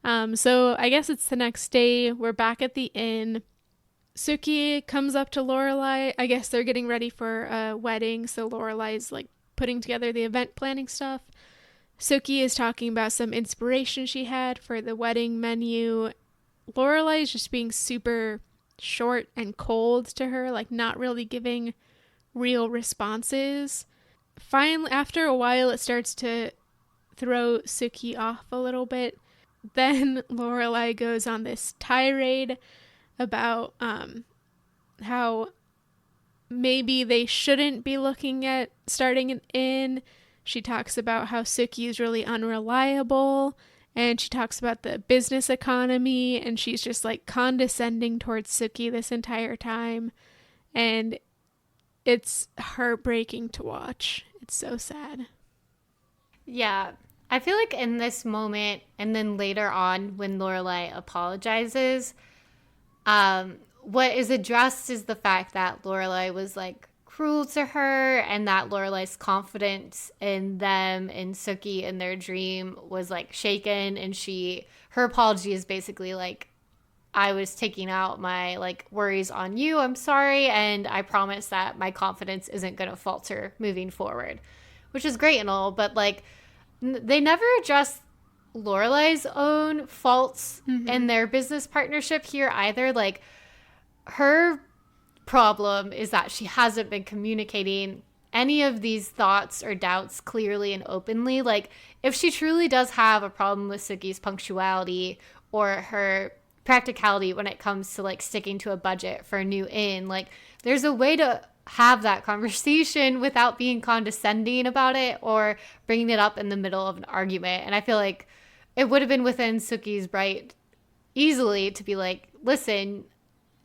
So I guess it's the next day. We're back at the inn. Sookie comes up to Lorelai. I guess they're getting ready for a wedding, so Lorelai's putting together the event planning stuff. Sookie is talking about some inspiration she had for the wedding menu. Lorelai is just being super short and cold to her, not really giving real responses. Finally, after a while, it starts to throw Sookie off a little bit. Then Lorelai goes on this tirade about how maybe they shouldn't be looking at starting an inn. She talks about how Sookie is really unreliable, and she talks about the business economy, and she's just condescending towards Sookie this entire time. And it's heartbreaking to watch. It's so sad. Yeah. I feel like in this moment, and then later on when Lorelai apologizes, what is addressed is the fact that Lorelai was like cruel to her, and that Lorelai's confidence in them and Sookie and their dream was like shaken, and her apology is basically like, I was taking out my like worries on you. I'm sorry, and I promise that my confidence isn't going to falter moving forward, which is great and all, but like they never address Lorelai's own faults in their business partnership here either. Like, her problem is that she hasn't been communicating any of these thoughts or doubts clearly and openly. Like, if she truly does have a problem with Sookie's punctuality or her practicality when it comes to like sticking to a budget for a new inn, like there's a way to have that conversation without being condescending about it or bringing it up in the middle of an argument. And I feel like it would have been within Sookie's right easily to be like, listen,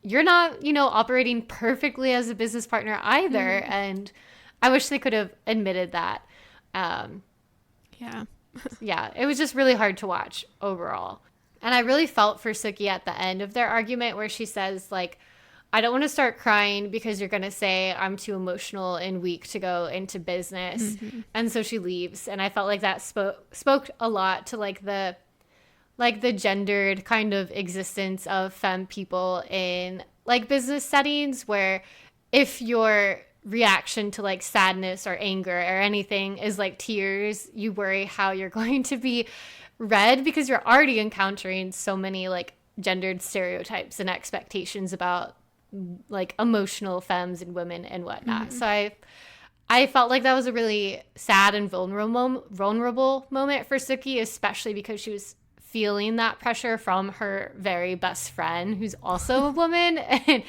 you're not, operating perfectly as a business partner either. And I wish they could have admitted that. Yeah. Yeah, it was just really hard to watch overall. And I really felt for Sookie at the end of their argument where she says, like, I don't want to start crying because you're going to say I'm too emotional and weak to go into business. And so she leaves. And I felt like that spoke a lot to like the gendered kind of existence of femme people in like business settings, where if your reaction to like sadness or anger or anything is like tears, you worry how you're going to be read because you're already encountering so many like gendered stereotypes and expectations about like emotional femmes and women and whatnot. So I felt like that was a really sad and vulnerable moment for Sookie, especially because she was feeling that pressure from her very best friend, who's also a woman. And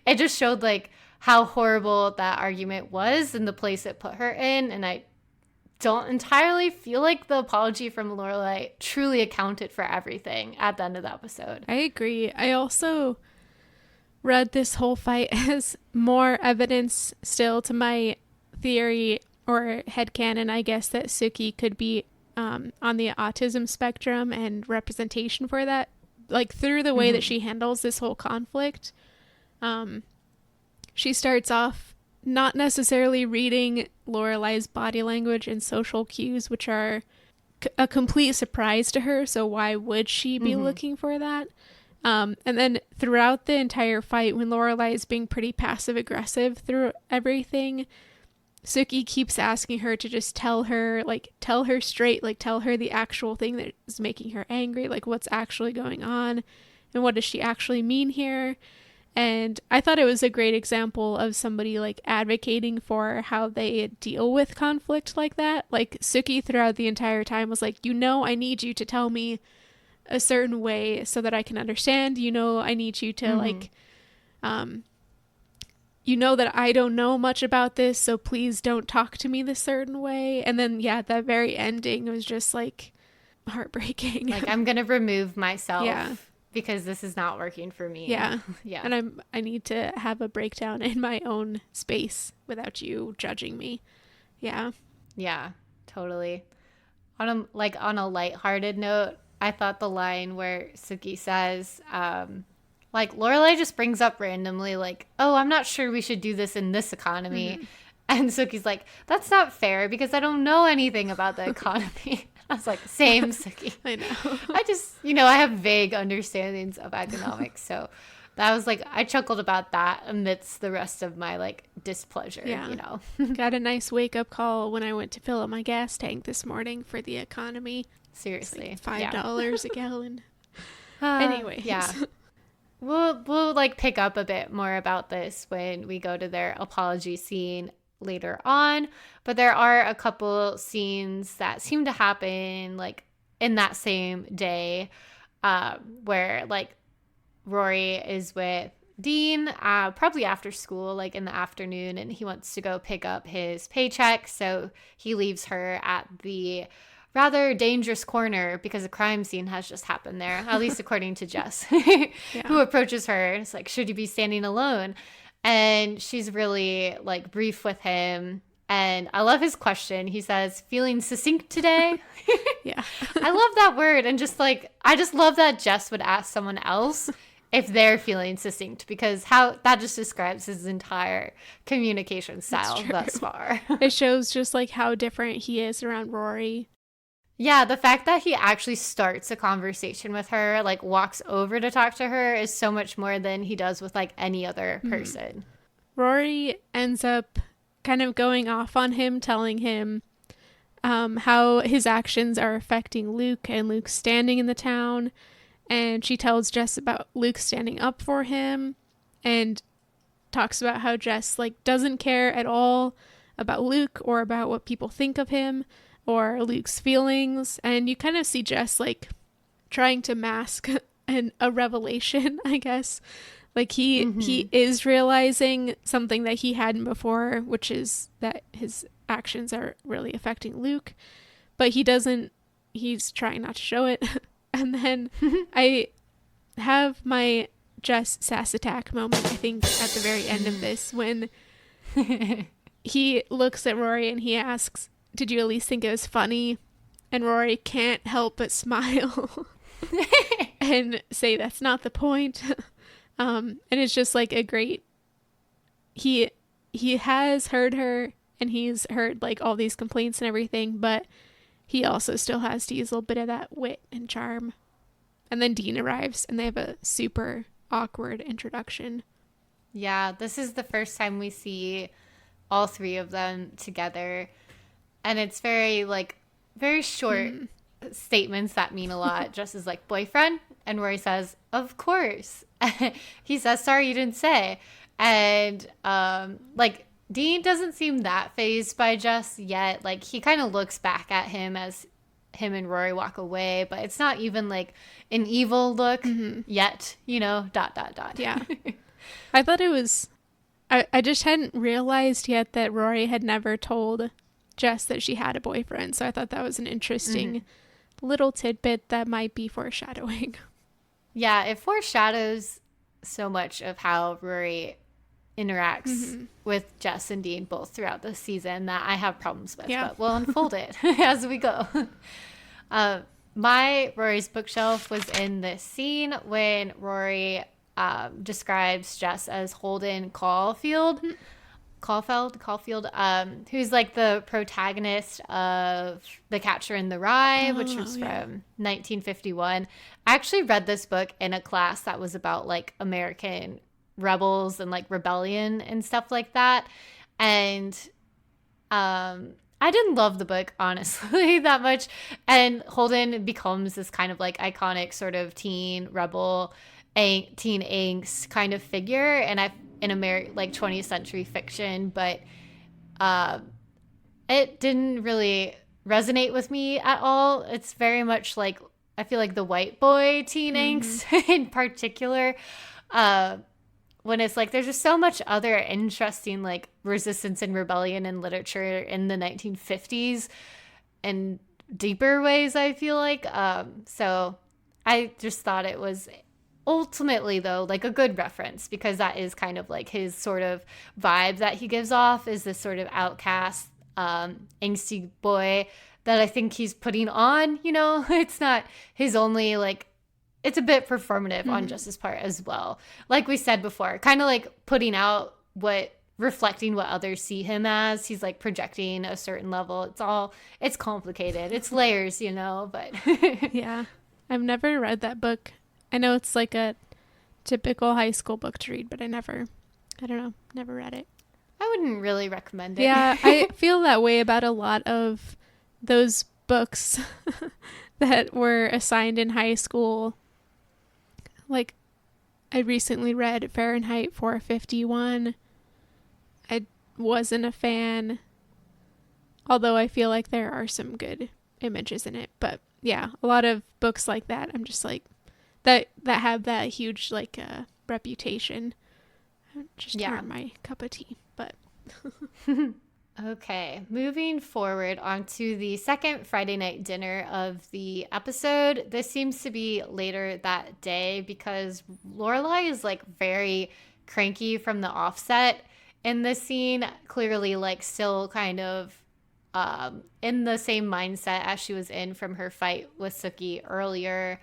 it just showed like how horrible that argument was and the place it put her in. And I don't entirely feel like the apology from Lorelai truly accounted for everything at the end of the episode. I agree. I also read this whole fight as more evidence still to my theory or headcanon, I guess, that Sookie could be on the autism spectrum, and representation for that, like through the way that she handles this whole conflict. She starts off not necessarily reading Lorelai's body language and social cues, which are a complete surprise to her. So why would she be looking for that? And then throughout the entire fight, when Lorelai is being pretty passive aggressive through everything, Sookie keeps asking her to just tell her straight, like tell her the actual thing that is making her angry, like what's actually going on and what does she actually mean here. And I thought it was a great example of somebody like advocating for how they deal with conflict like that. Like Sookie throughout the entire time was like, I need you to tell me a certain way so that I can understand. I need you to like, that I don't know much about this, so please don't talk to me this certain way. And then, that very ending was just like heartbreaking. Like, I'm going to remove myself because this is not working for me. Yeah. And I need to have a breakdown in my own space without you judging me. Yeah. Yeah, totally. On a lighthearted note, I thought the line where Sookie says, like, Lorelai just brings up randomly, like, oh, I'm not sure we should do this in this economy. And Sookie's like, that's not fair because I don't know anything about the economy. I was like, same, Sookie. I know. I just, I have vague understandings of economics. So that was like, I chuckled about that amidst the rest of my like displeasure, Got a nice wake up call when I went to fill up my gas tank this morning for the economy. Seriously. It's like $5 a gallon. Anyways. Yeah. We'll like pick up a bit more about this when we go to their apology scene later on, but there are a couple scenes that seem to happen like in that same day, where like Rory is with Dean, probably after school, like in the afternoon, and he wants to go pick up his paycheck, so he leaves her at the rather dangerous corner because a crime scene has just happened there, at least according to Jess, who approaches her and is like, should you be standing alone? And she's really like brief with him. And I love his question. He says, feeling succinct today? Yeah. I love that word. And just like, I just love that Jess would ask someone else if they're feeling succinct, because how that just describes his entire communication style thus far. It shows just like how different he is around Rory. Yeah, the fact that he actually starts a conversation with her, like walks over to talk to her, is so much more than he does with like any other person. Rory ends up kind of going off on him, telling him how his actions are affecting Luke and Luke's standing in the town. And she tells Jess about Luke standing up for him and talks about how Jess like doesn't care at all about Luke or about what people think of him or Luke's feelings. And you kind of see Jess like trying to mask a revelation, I guess. Like he is realizing something that he hadn't before, which is that his actions are really affecting Luke, but he's trying not to show it. And then I have my Jess sass attack moment, I think, at the very end of this, when he looks at Rory and he asks, did you at least think it was funny? And Rory can't help but smile and say that's not the point. And it's just like a great, he has heard her and he's heard like all these complaints and everything, but he also still has to use a little bit of that wit and charm. And then Dean arrives and they have a super awkward introduction. Yeah, this is the first time we see all three of them together. And it's very short statements that mean a lot. Jess is like, boyfriend? And Rory says, of course. He says, sorry, you didn't say. And Dean doesn't seem that fazed by Jess yet. Like, he kind of looks back at him as him and Rory walk away, but it's not even like an evil look yet, you know, ... Yeah. I thought it was, I just hadn't realized yet that Rory had never told Jess that she had a boyfriend. So I thought that was an interesting little tidbit that might be foreshadowing. Yeah, it foreshadows so much of how Rory interacts with Jess and Dean both throughout the season that I have problems with, but we'll unfold it as we go. My Rory's bookshelf was in this scene when Rory describes Jess as Holden Caulfield, who's like the protagonist of The Catcher in the Rye, which was from 1951. I actually read this book in a class that was about like American rebels and like rebellion and stuff like that. And I didn't love the book, honestly, that much. And Holden becomes this kind of like iconic sort of teen rebel, teen angst kind of figure in like 20th century fiction, but it didn't really resonate with me at all. It's very much like, I feel like the white boy teen angst in particular. When it's like there's just so much other interesting like resistance and rebellion in literature in the 1950s and deeper ways, I feel like. So I just thought it was ultimately, though, like a good reference, because that is kind of like his sort of vibe that he gives off, is this sort of outcast, angsty boy that I think he's putting on, you know. It's not his only like, it's a bit performative on Jess's part as well. Like we said before, kind of like putting out reflecting what others see him as. He's like projecting a certain level. It's complicated. It's layers, you know, but. Yeah. I've never read that book. I know it's like a typical high school book to read, but never read it. I wouldn't really recommend it. Yeah, I feel that way about a lot of those books that were assigned in high school. Like, I recently read Fahrenheit 451. I wasn't a fan, although I feel like there are some good images in it. But yeah, a lot of books like that, I'm just like, that have that huge like reputation, just aren't my cup of tea. But okay, moving forward onto the second Friday night dinner of the episode. This seems to be later that day because Lorelai is like very cranky from the offset in this scene, clearly like still kind of in the same mindset as she was in from her fight with Sookie earlier.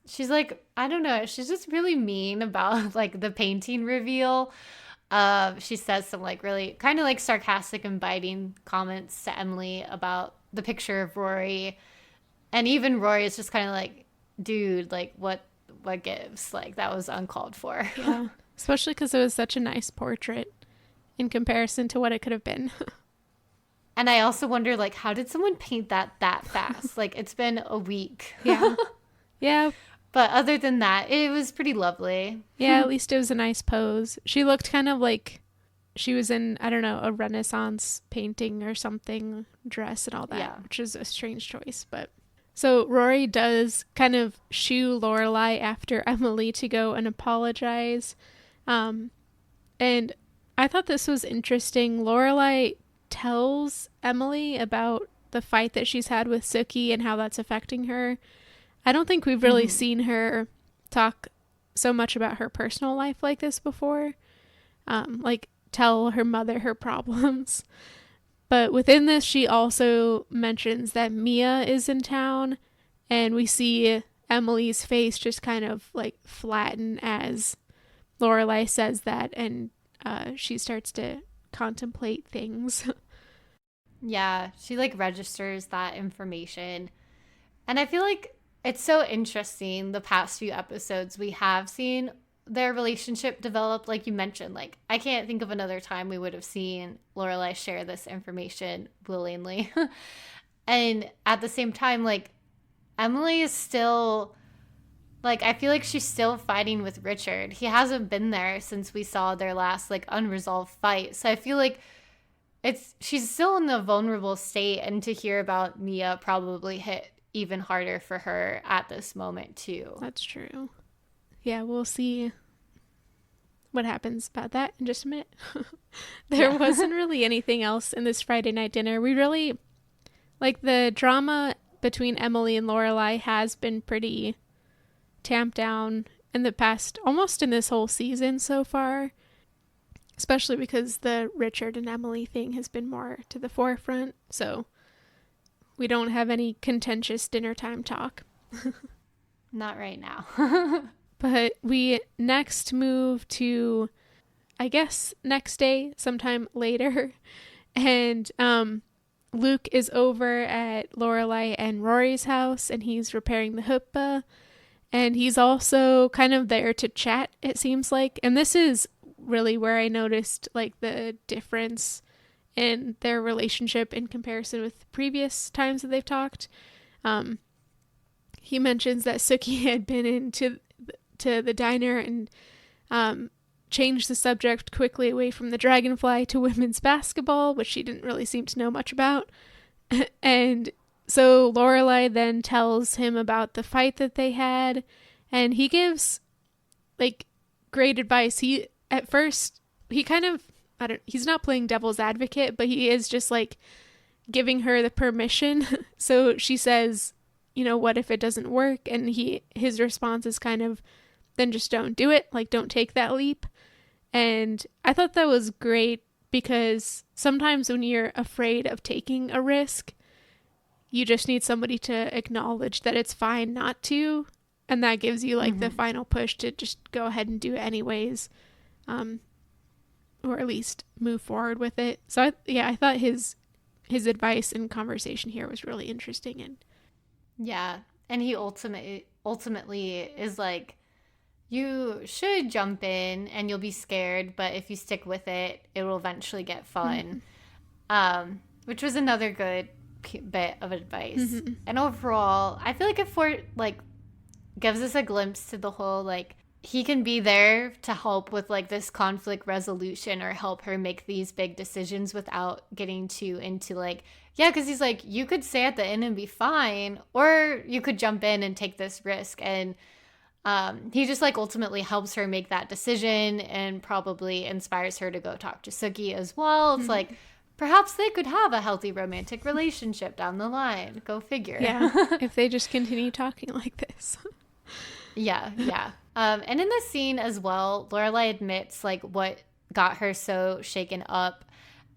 She's like, I don't know, she's just really mean about like the painting reveal. She says some like really kind of like sarcastic and biting comments to Emily about the picture of Rory. And even Rory is just kind of like, dude, like what gives? Like that was uncalled for. Yeah. Especially because it was such a nice portrait in comparison to what it could have been. And I also wonder, like, how did someone paint that fast? Like, it's been a week. Yeah. Yeah. But other than that, it was pretty lovely. Yeah, at least it was a nice pose. She looked kind of like she was in, I don't know, a Renaissance painting or something, dress and all that, which is a strange choice. But so Rory does kind of shoo Lorelai after Emily to go and apologize. And I thought this was interesting. Lorelai tells Emily about the fight that she's had with Sookie and how that's affecting her. I don't think we've really seen her talk so much about her personal life like this before. Like tell her mother her problems. But within this, she also mentions that Mia is in town, and we see Emily's face just kind of like flatten as Lorelai says that, and she starts to contemplate things. Yeah, she like registers that information. And I feel like it's so interesting the past few episodes we have seen their relationship develop. Like you mentioned, like I can't think of another time we would have seen Lorelai share this information willingly. And at the same time, like Emily is still like, I feel like she's still fighting with Richard. He hasn't been there since we saw their last like unresolved fight. So I feel like she's still in a vulnerable state, and to hear about Mia probably hit even harder for her at this moment too. That's true. Yeah, we'll see what happens about that in just a minute. There wasn't really anything else in this Friday night dinner. We really, like, the drama between Emily and Lorelai has been pretty tamped down in the past, almost in this whole season so far, especially because the Richard and Emily thing has been more to the forefront. So we don't have any contentious dinner time talk. Not right now. But we next move to, I guess, next day, sometime later. And Luke is over at Lorelai and Rory's house, and he's repairing the chuppah. And he's also kind of there to chat, it seems like. And this is really where I noticed like the difference in their relationship in comparison with previous times that they've talked. He mentions that Sookie had been into the diner and changed the subject quickly away from the dragonfly to women's basketball, which she didn't really seem to know much about. And so Lorelai then tells him about the fight that they had, and he gives like great advice. He at first he kind of he's not playing devil's advocate, but he is just like giving her the permission. So she says, you know, what if it doesn't work? And his response is kind of, then just don't do it. Like, don't take that leap. And I thought that was great, because sometimes when you're afraid of taking a risk, you just need somebody to acknowledge that it's fine not to. And that gives you like the final push to just go ahead and do it anyways. Or at least move forward with it. So I thought his advice and conversation here was really interesting. And yeah, and he ultimately is like, you should jump in and you'll be scared, but if you stick with it, it will eventually get fun. Which was another good bit of advice. And overall, I feel like it gives us a glimpse to the whole like, he can be there to help with like this conflict resolution or help her make these big decisions without getting too into like, yeah, because he's like, you could stay at the inn and be fine, or you could jump in and take this risk. And he just like ultimately helps her make that decision and probably inspires her to go talk to Sookie as well. It's like, perhaps they could have a healthy romantic relationship down the line. Go figure. Yeah, if they just continue talking like this. Yeah. And in this scene as well, Lorelai admits like what got her so shaken up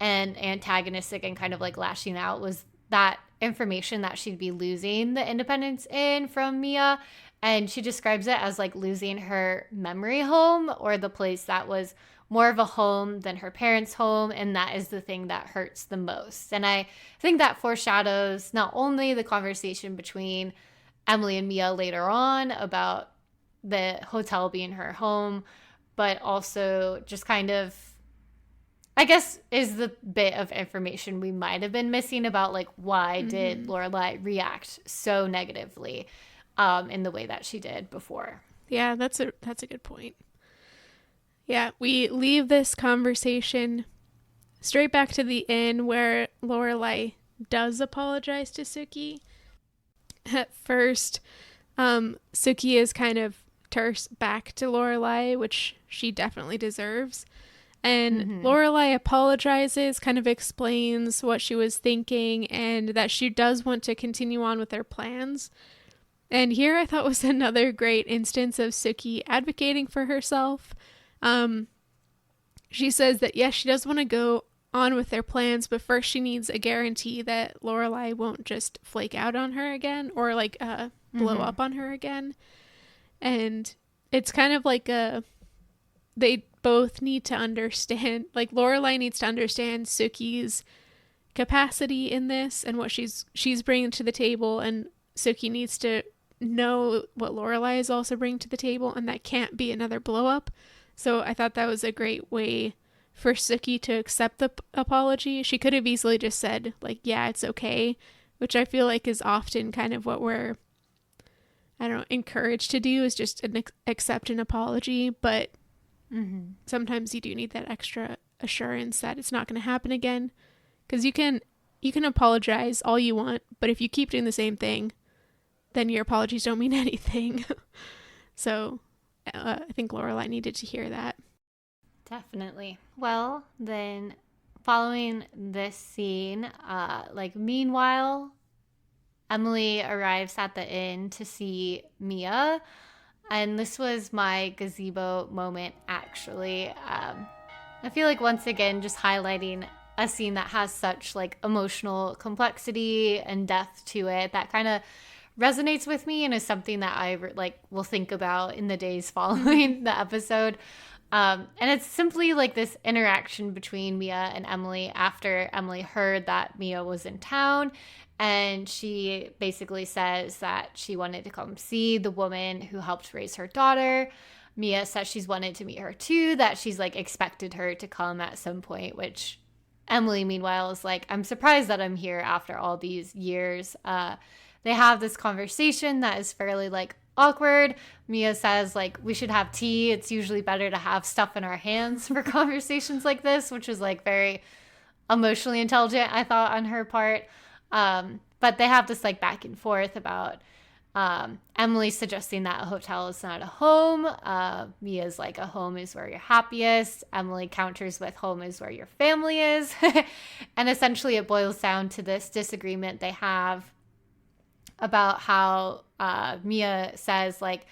and antagonistic and kind of like lashing out was that information that she'd be losing the independence in from Mia. And she describes it as like losing her memory home, or the place that was more of a home than her parents' home. And that is the thing that hurts the most. And I think that foreshadows not only the conversation between Emily and Mia later on about the hotel being her home, but also just kind of, I guess, is the bit of information we might have been missing about like why did Lorelai react so negatively in the way that she did before. Yeah, that's a good point. Yeah, we leave this conversation straight back to the inn where Lorelai does apologize to Sookie. At first, Sookie is kind of terse back to Lorelai, which she definitely deserves. And Lorelai apologizes, kind of explains what she was thinking, and that she does want to continue on with their plans. And here I thought was another great instance of Sookie advocating for herself. She says that yes, she does want to go on with their plans, but first she needs a guarantee that Lorelai won't just flake out on her again or like blow up on her again. And it's kind of like they both need to understand, like Lorelai needs to understand Sookie's capacity in this and what she's bringing to the table, and Sookie needs to know what Lorelai is also bringing to the table, and that can't be another blow up. So I thought that was a great way for Sookie to accept the apology. She could have easily just said like, yeah, it's okay, which I feel like is often kind of what we're, I don't know, encouraged to do, is just accept an apology. But sometimes you do need that extra assurance that it's not going to happen again, because you can apologize all you want, but if you keep doing the same thing, then your apologies don't mean anything. So I think Lorelai needed to hear that. Definitely. Well, then following this scene, meanwhile, Emily arrives at the inn to see Mia. And this was my gazebo moment, actually. I feel like once again, just highlighting a scene that has such like emotional complexity and depth to it that kind of resonates with me and is something that I will think about in the days following the episode. And it's simply like this interaction between Mia and Emily after Emily heard that Mia was in town. And she basically says that she wanted to come see the woman who helped raise her daughter. Mia says she's wanted to meet her too, that she's like expected her to come at some point, which Emily, meanwhile, is like, I'm surprised that I'm here after all these years. They have this conversation that is fairly like awkward. Mia says like, we should have tea. It's usually better to have stuff in our hands for conversations like this, which is like very emotionally intelligent, I thought, on her part. But they have this like back and forth about Emily suggesting that a hotel is not a home. Mia's like, a home is where you're happiest. Emily counters with, home is where your family is. And essentially it boils down to this disagreement they have about how Mia says like,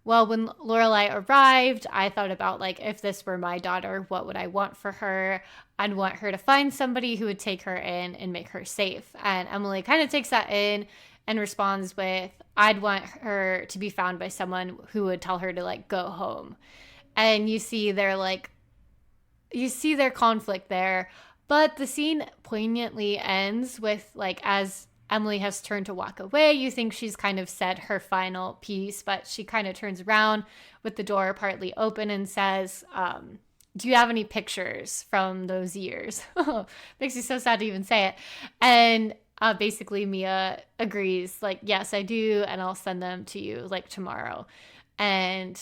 well, when Lorelai arrived, I thought about like, if this were my daughter, what would I want for her? I'd want her to find somebody who would take her in and make her safe. And Emily kind of takes that in and responds with, I'd want her to be found by someone who would tell her to like go home. And you see their conflict there. But the scene poignantly ends with like, as Emily has turned to walk away, you think she's kind of said her final piece, but she kind of turns around with the door partly open and says, do you have any pictures from those years? Makes me so sad to even say it. And basically Mia agrees, like, yes, I do, and I'll send them to you like tomorrow. And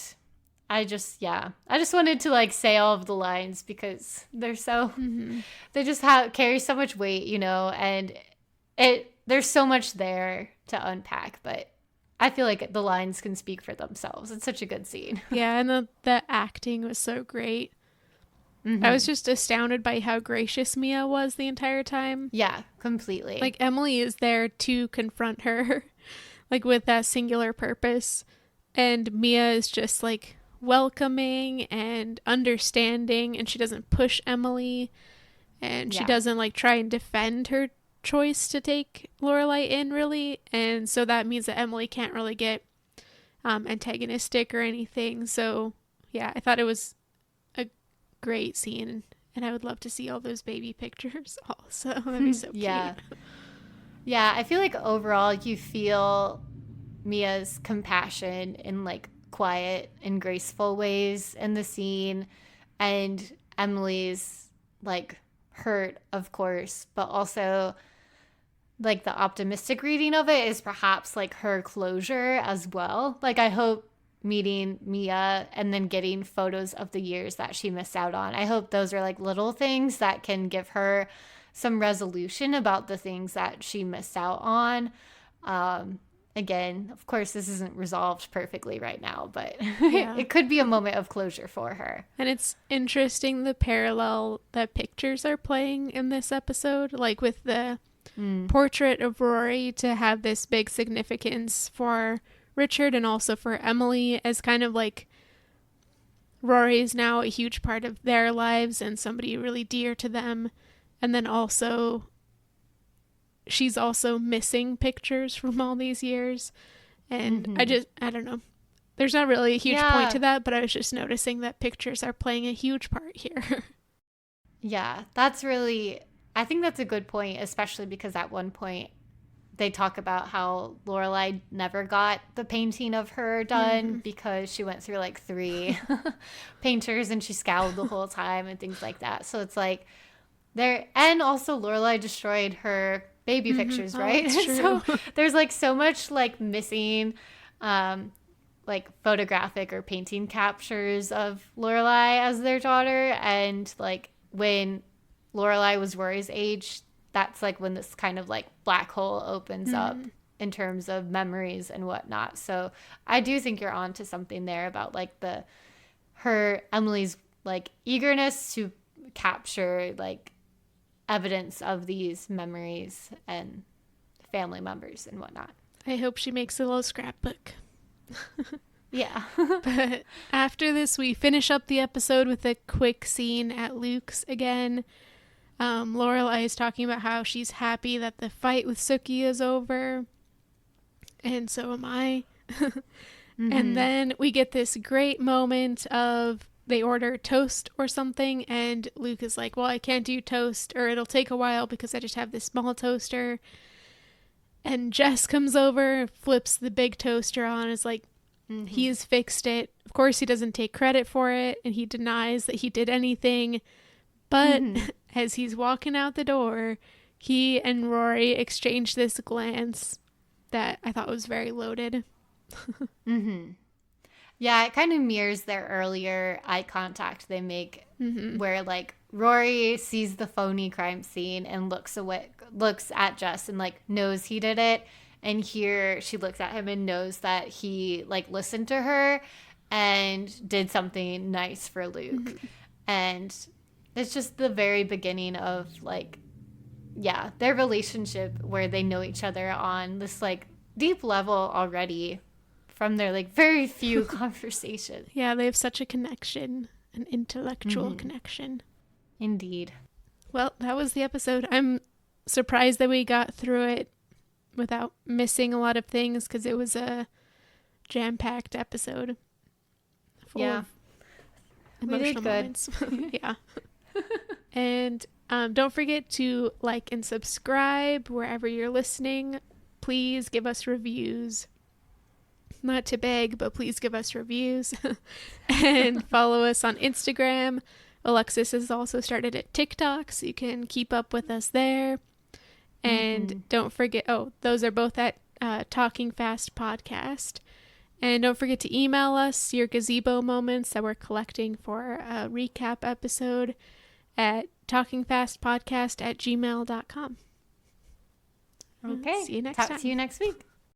I just wanted to like say all of the lines because they're so, they just carry so much weight, you know, and there's so much there to unpack, but I feel like the lines can speak for themselves. It's such a good scene. Yeah, and the acting was so great. I was just astounded by how gracious Mia was the entire time. Yeah, completely. Like, Emily is there to confront her, like, with that singular purpose. And Mia is just like welcoming and understanding, and she doesn't push Emily, and she doesn't like try and defend her choice to take Lorelai in, really. And so that means that Emily can't really get antagonistic or anything. So yeah, I thought it was a great scene, and I would love to see all those baby pictures also. That'd be so cute. Yeah, I feel like overall you feel Mia's compassion in like quiet and graceful ways in the scene, and Emily's like hurt, of course, but also like the optimistic reading of it is perhaps like her closure as well. Like I hope meeting Mia and then getting photos of the years that she missed out on, I hope those are like little things that can give her some resolution about the things that she missed out on. Again, of course, this isn't resolved perfectly right now, but it could be a moment of closure for her. And it's interesting the parallel that pictures are playing in this episode, like with the portrait of Rory to have this big significance for Richard and also for Emily, as kind of like Rory is now a huge part of their lives and somebody really dear to them. And then also she's also missing pictures from all these years. And I don't know. There's not really a huge point to that, but I was just noticing that pictures are playing a huge part here. Yeah, I think that's a good point, especially because at one point they talk about how Lorelai never got the painting of her done because she went through like 3 painters and she scowled the whole time and things like that. So it's like and also Lorelai destroyed her baby pictures, right? So there's like so much like missing like photographic or painting captures of Lorelai as their daughter. And like when Lorelai was Rory's age, that's like when this kind of like black hole opens up in terms of memories and whatnot. So I do think you're on to something there about like Emily's like eagerness to capture like evidence of these memories and family members and whatnot. I hope she makes a little scrapbook. Yeah. But after this, we finish up the episode with a quick scene at Luke's again. Lorelai is talking about how she's happy that the fight with Sookie is over. And so am I. And then we get this great moment of they order toast or something, and Luke is like, well, I can't do toast, or it'll take a while because I just have this small toaster. And Jess comes over, flips the big toaster on, is like, he's fixed it. Of course, he doesn't take credit for it, and he denies that he did anything. But as he's walking out the door, he and Rory exchange this glance that I thought was very loaded. Yeah, it kind of mirrors their earlier eye contact they make where like Rory sees the phony crime scene and looks at Jess and like knows he did it. And here she looks at him and knows that he like listened to her and did something nice for Luke. And it's just the very beginning of like, their relationship where they know each other on this like deep level already from their like very few conversations. Yeah, they have such a connection, an intellectual connection. Indeed. Well, that was the episode. I'm surprised that we got through it without missing a lot of things because it was a jam-packed episode. Full of emotional moments. Yeah. And don't forget to like and subscribe wherever you're listening. Please give us reviews. Not to beg, but please give us reviews. And follow us on Instagram. Alexis has also started at TikTok, so you can keep up with us there. And don't forget, those are both at Talking Fast Podcast. And don't forget to email us your gazebo moments that we're collecting for a recap episode at talkingfastpodcast@gmail.com. Okay. See you next time. Talk to you next week.